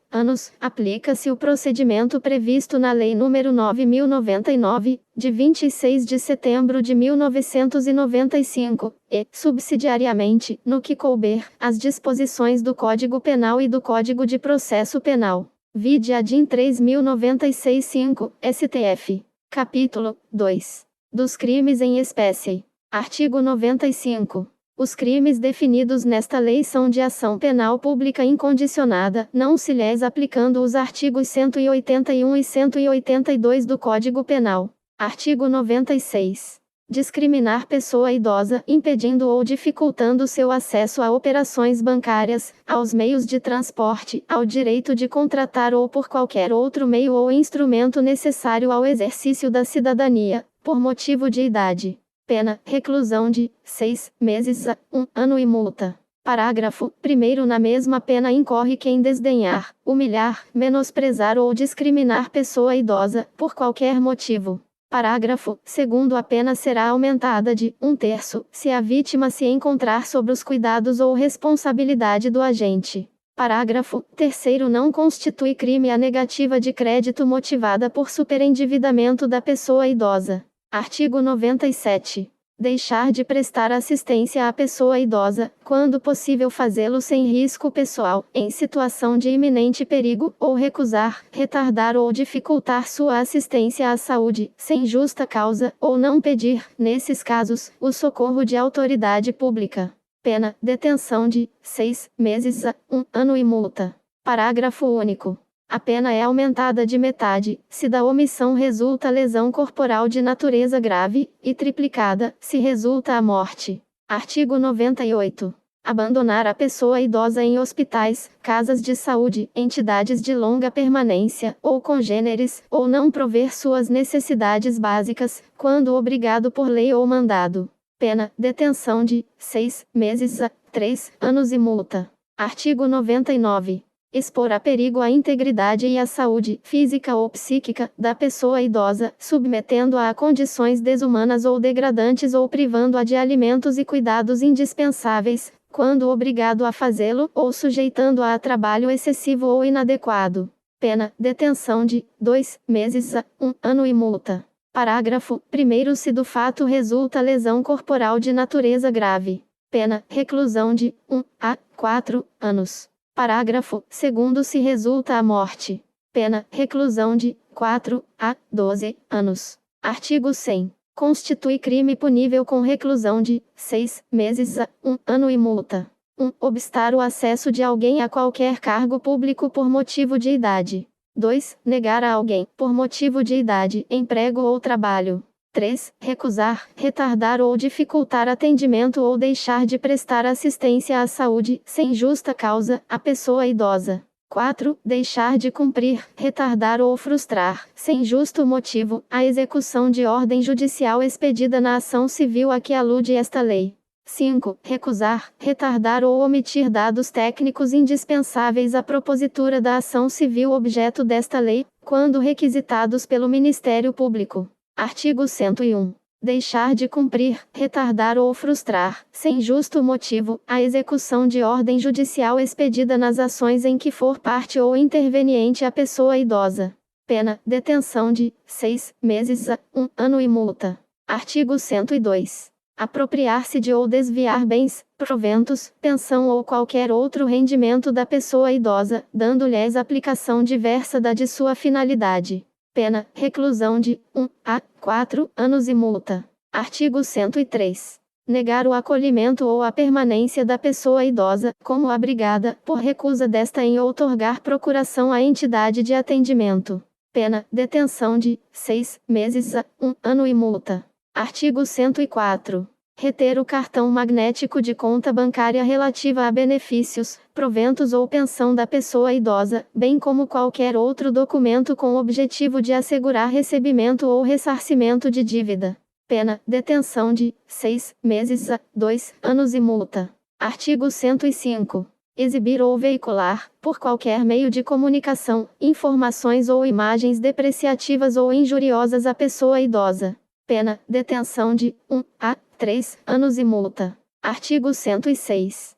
anos, aplica-se o procedimento previsto na Lei nº 9.099, de 26 de setembro de 1995, e, subsidiariamente, no que couber, as disposições do Código Penal e do Código de Processo Penal. Vide a DIN 3.096-5, STF. Capítulo 2. Dos crimes em espécie. Artigo 95. Os crimes definidos nesta lei são de ação penal pública incondicionada, não se lhes aplicando os artigos 181 e 182 do Código Penal. Artigo 96. Discriminar pessoa idosa, impedindo ou dificultando seu acesso a operações bancárias, aos meios de transporte, ao direito de contratar ou por qualquer outro meio ou instrumento necessário ao exercício da cidadania, por motivo de idade. Pena, reclusão de 6 meses a 1 ano e multa. Parágrafo 1º na mesma pena incorre quem desdenhar, humilhar, menosprezar ou discriminar pessoa idosa, por qualquer motivo. Parágrafo 2º a pena será aumentada de 1/3, se a vítima se encontrar sob os cuidados ou responsabilidade do agente. Parágrafo 3º não constitui crime a negativa de crédito motivada por superendividamento da pessoa idosa. Artigo 97. Deixar de prestar assistência à pessoa idosa, quando possível fazê-lo sem risco pessoal, em situação de iminente perigo, ou recusar, retardar ou dificultar sua assistência à saúde, sem justa causa, ou não pedir, nesses casos, o socorro de autoridade pública. Pena, detenção de 6 meses a 1 ano e multa. Parágrafo único. A pena é aumentada de metade, se da omissão resulta lesão corporal de natureza grave, e triplicada, se resulta a morte. Artigo 98. Abandonar a pessoa idosa em hospitais, casas de saúde, entidades de longa permanência, ou congêneres, ou não prover suas necessidades básicas, quando obrigado por lei ou mandado. Pena, detenção de 6 meses a 3 anos e multa. Artigo 99. Expor a perigo a integridade e a saúde, física ou psíquica, da pessoa idosa, submetendo-a a condições desumanas ou degradantes ou privando-a de alimentos e cuidados indispensáveis, quando obrigado a fazê-lo, ou sujeitando-a a trabalho excessivo ou inadequado. Pena, detenção de 2 meses a 1 ano e multa. Parágrafo 1º se do fato resulta lesão corporal de natureza grave. Pena, reclusão de 1 a 4 anos. Parágrafo 2º se resulta a morte. Pena, reclusão de 4 a 12 anos. Artigo 100. Constitui crime punível com reclusão de 6 meses a 1 ano e multa. 1. Obstar o acesso de alguém a qualquer cargo público por motivo de idade. 2. Negar a alguém, por motivo de idade, emprego ou trabalho. 3. Recusar, retardar ou dificultar atendimento ou deixar de prestar assistência à saúde, sem justa causa, à pessoa idosa. 4. Deixar de cumprir, retardar ou frustrar, sem justo motivo, a execução de ordem judicial expedida na ação civil a que alude esta lei. 5. Recusar, retardar ou omitir dados técnicos indispensáveis à propositura da ação civil objeto desta lei, quando requisitados pelo Ministério Público. Artigo 101. Deixar de cumprir, retardar ou frustrar, sem justo motivo, a execução de ordem judicial expedida nas ações em que for parte ou interveniente a pessoa idosa. Pena, detenção de 6 meses a 1 ano e multa. Artigo 102. Apropriar-se de ou desviar bens, proventos, pensão ou qualquer outro rendimento da pessoa idosa, dando-lhes aplicação diversa da de sua finalidade. Pena, reclusão de 1 a 4 anos e multa. Artigo 103. Negar o acolhimento ou a permanência da pessoa idosa, como abrigada, por recusa desta em outorgar procuração à entidade de atendimento. Pena, detenção de 6 meses a 1 ano e multa. Artigo 104. Reter o cartão magnético de conta bancária relativa a benefícios, proventos ou pensão da pessoa idosa, bem como qualquer outro documento com objetivo de assegurar recebimento ou ressarcimento de dívida. Pena, detenção de 6 meses a 2 anos e multa. Artigo 105. Exibir ou veicular, por qualquer meio de comunicação, informações ou imagens depreciativas ou injuriosas à pessoa idosa. Pena, detenção de 1 a 3 anos e multa. Artigo 106.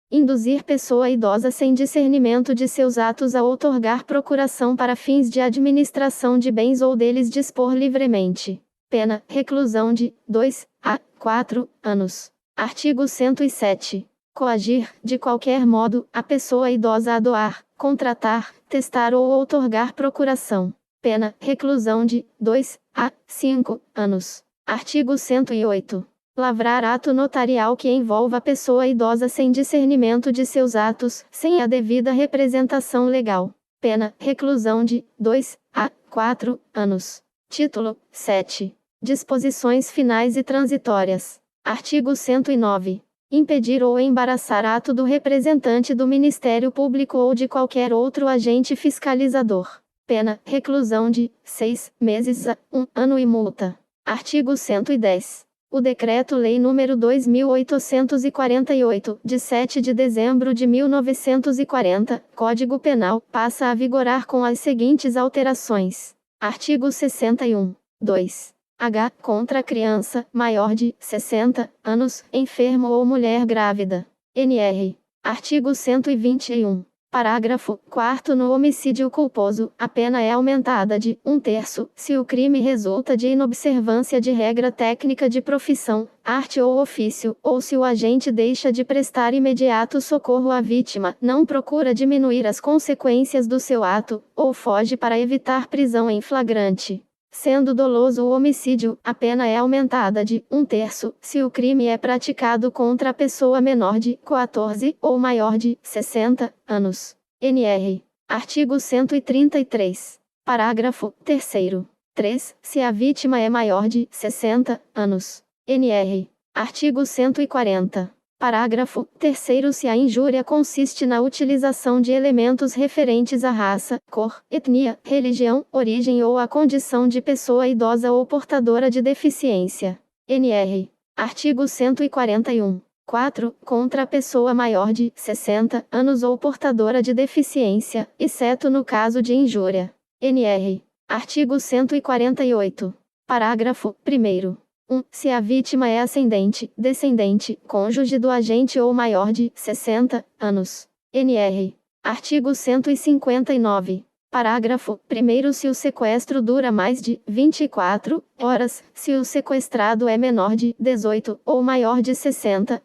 Induzir pessoa idosa sem discernimento de seus atos a outorgar procuração para fins de administração de bens ou deles dispor livremente. Pena, reclusão de 2 a 4 anos. Artigo 107. Coagir, de qualquer modo, a pessoa idosa a doar, contratar, testar ou outorgar procuração. Pena, reclusão de 2 a 5 anos. Artigo 108. Lavrar ato notarial que envolva a pessoa idosa sem discernimento de seus atos, sem a devida representação legal. Pena, reclusão de 2 a 4 anos. Título 7. Disposições finais e transitórias. Artigo 109. Impedir ou embaraçar ato do representante do Ministério Público ou de qualquer outro agente fiscalizador. Pena, reclusão de 6 meses a 1 ano e multa. Artigo 110. O Decreto-Lei nº 2.848, de 7 de dezembro de 1940, Código Penal, passa a vigorar com as seguintes alterações. Artigo 61. 2. H. Contra a criança, maior de 60 anos, enfermo ou mulher grávida. NR. Artigo 121. Parágrafo 4º. No homicídio culposo, a pena é aumentada de 1/3, se o crime resulta de inobservância de regra técnica de profissão, arte ou ofício, ou se o agente deixa de prestar imediato socorro à vítima, não procura diminuir as consequências do seu ato, ou foge para evitar prisão em flagrante. Sendo doloso o homicídio, a pena é aumentada de 1/3, se o crime é praticado contra a pessoa menor de 14 ou maior de 60 anos. NR. Artigo 133. Parágrafo 3º. 3. Se a vítima é maior de 60 anos. NR. Artigo 140. Parágrafo 3º. Se a injúria consiste na utilização de elementos referentes à raça, cor, etnia, religião, origem ou à condição de pessoa idosa ou portadora de deficiência. NR. Artigo 141. 4. Contra a pessoa maior de 60 anos ou portadora de deficiência, exceto no caso de injúria. NR. Artigo 148. Parágrafo 1º. 1. Se a vítima é ascendente, descendente, cônjuge do agente ou maior de 60 anos. NR. Artigo 159. Parágrafo 1º. Se o sequestro dura mais de 24 horas, se o sequestrado é menor de 18 ou maior de 60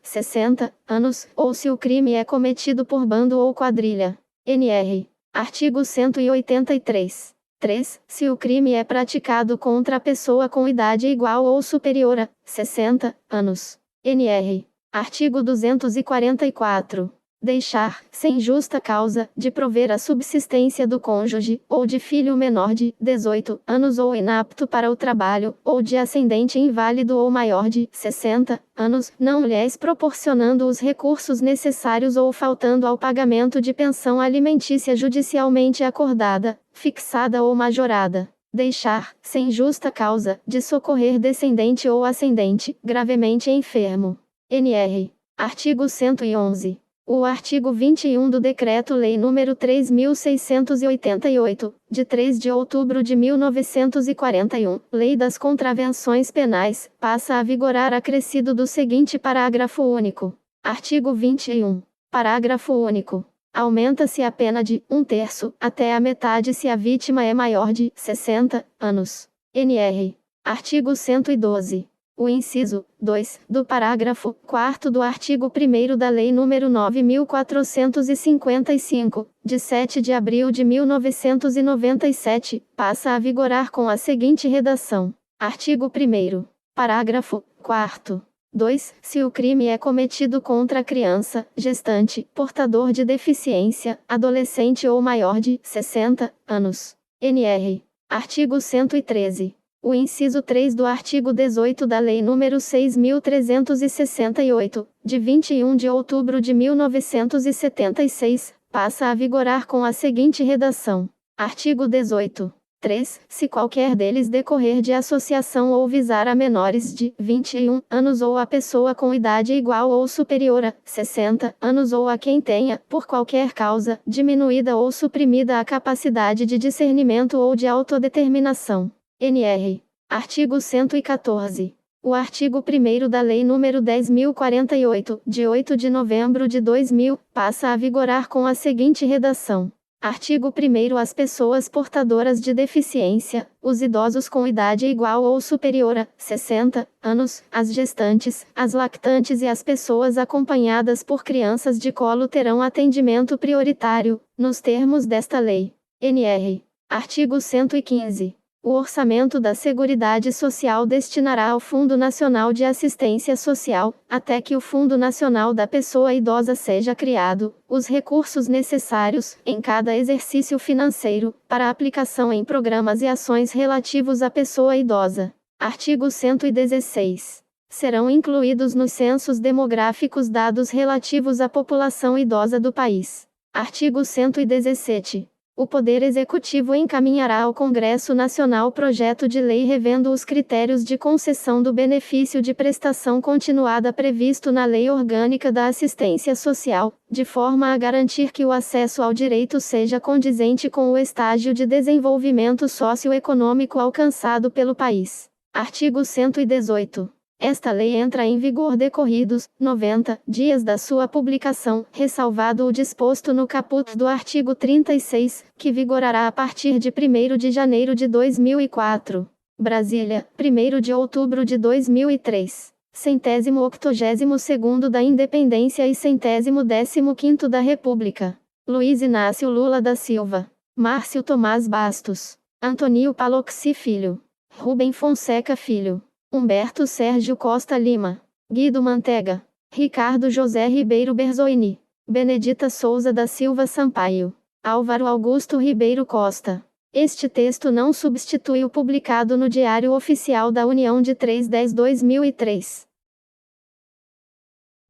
anos, ou se o crime é cometido por bando ou quadrilha. NR. Artigo 183. 3. Se o crime é praticado contra a pessoa com idade igual ou superior a 60 anos. NR. Artigo 244. Deixar, sem justa causa, de prover a subsistência do cônjuge, ou de filho menor de 18 anos ou inapto para o trabalho, ou de ascendente inválido ou maior de 60 anos, não lhes proporcionando os recursos necessários ou faltando ao pagamento de pensão alimentícia judicialmente acordada, fixada ou majorada. Deixar, sem justa causa, de socorrer descendente ou ascendente, gravemente enfermo. NR. Artigo 111. O artigo 21 do Decreto-Lei nº 3.688, de 3 de outubro de 1941, Lei das Contravenções Penais, passa a vigorar acrescido do seguinte parágrafo único. Artigo 21. Parágrafo único. Aumenta-se a pena de 1/3 até a metade se a vítima é maior de 60 anos. NR. Artigo 112. O inciso 2 do parágrafo 4º do artigo 1º da Lei nº 9.455, de 7 de abril de 1997, passa a vigorar com a seguinte redação. Artigo 1º. Parágrafo 4º. 2. Se o crime é cometido contra criança, gestante, portador de deficiência, adolescente ou maior de 60 anos. NR. Artigo 113. O inciso 3 do artigo 18 da Lei nº 6.368, de 21 de outubro de 1976, passa a vigorar com a seguinte redação. Artigo 18. 3. Se qualquer deles decorrer de associação ou visar a menores de 21 anos ou a pessoa com idade igual ou superior a 60 anos ou a quem tenha, por qualquer causa, diminuída ou suprimida a capacidade de discernimento ou de autodeterminação. NR. Artigo 114. O artigo 1º da Lei nº 10.048, de 8 de novembro de 2000, passa a vigorar com a seguinte redação. Artigo 1º. As pessoas portadoras de deficiência, os idosos com idade igual ou superior a 60 anos, as gestantes, as lactantes e as pessoas acompanhadas por crianças de colo terão atendimento prioritário, nos termos desta lei. NR. Artigo 115. O orçamento da Seguridade Social destinará ao Fundo Nacional de Assistência Social, até que o Fundo Nacional da Pessoa Idosa seja criado, os recursos necessários, em cada exercício financeiro, para aplicação em programas e ações relativos à pessoa idosa. Artigo 116. Serão incluídos nos censos demográficos dados relativos à população idosa do país. Artigo 117. O Poder Executivo encaminhará ao Congresso Nacional projeto de lei revendo os critérios de concessão do benefício de prestação continuada previsto na Lei Orgânica da Assistência Social, de forma a garantir que o acesso ao direito seja condizente com o estágio de desenvolvimento socioeconômico alcançado pelo país. Artigo 118. Esta lei entra em vigor decorridos 90 dias da sua publicação, ressalvado o disposto no caput do artigo 36, que vigorará a partir de 1º de janeiro de 2004. Brasília, 1º de outubro de 2003. 182º da Independência e 115º da República. Luiz Inácio Lula da Silva. Márcio Tomás Bastos. Antônio Paloxi Filho. Rubem Fonseca Filho. Humberto Sérgio Costa Lima. Guido Mantega. Ricardo José Ribeiro Berzoini. Benedita Souza da Silva Sampaio. Álvaro Augusto Ribeiro Costa. Este texto não substitui o publicado no Diário Oficial da União de 3/10/2003.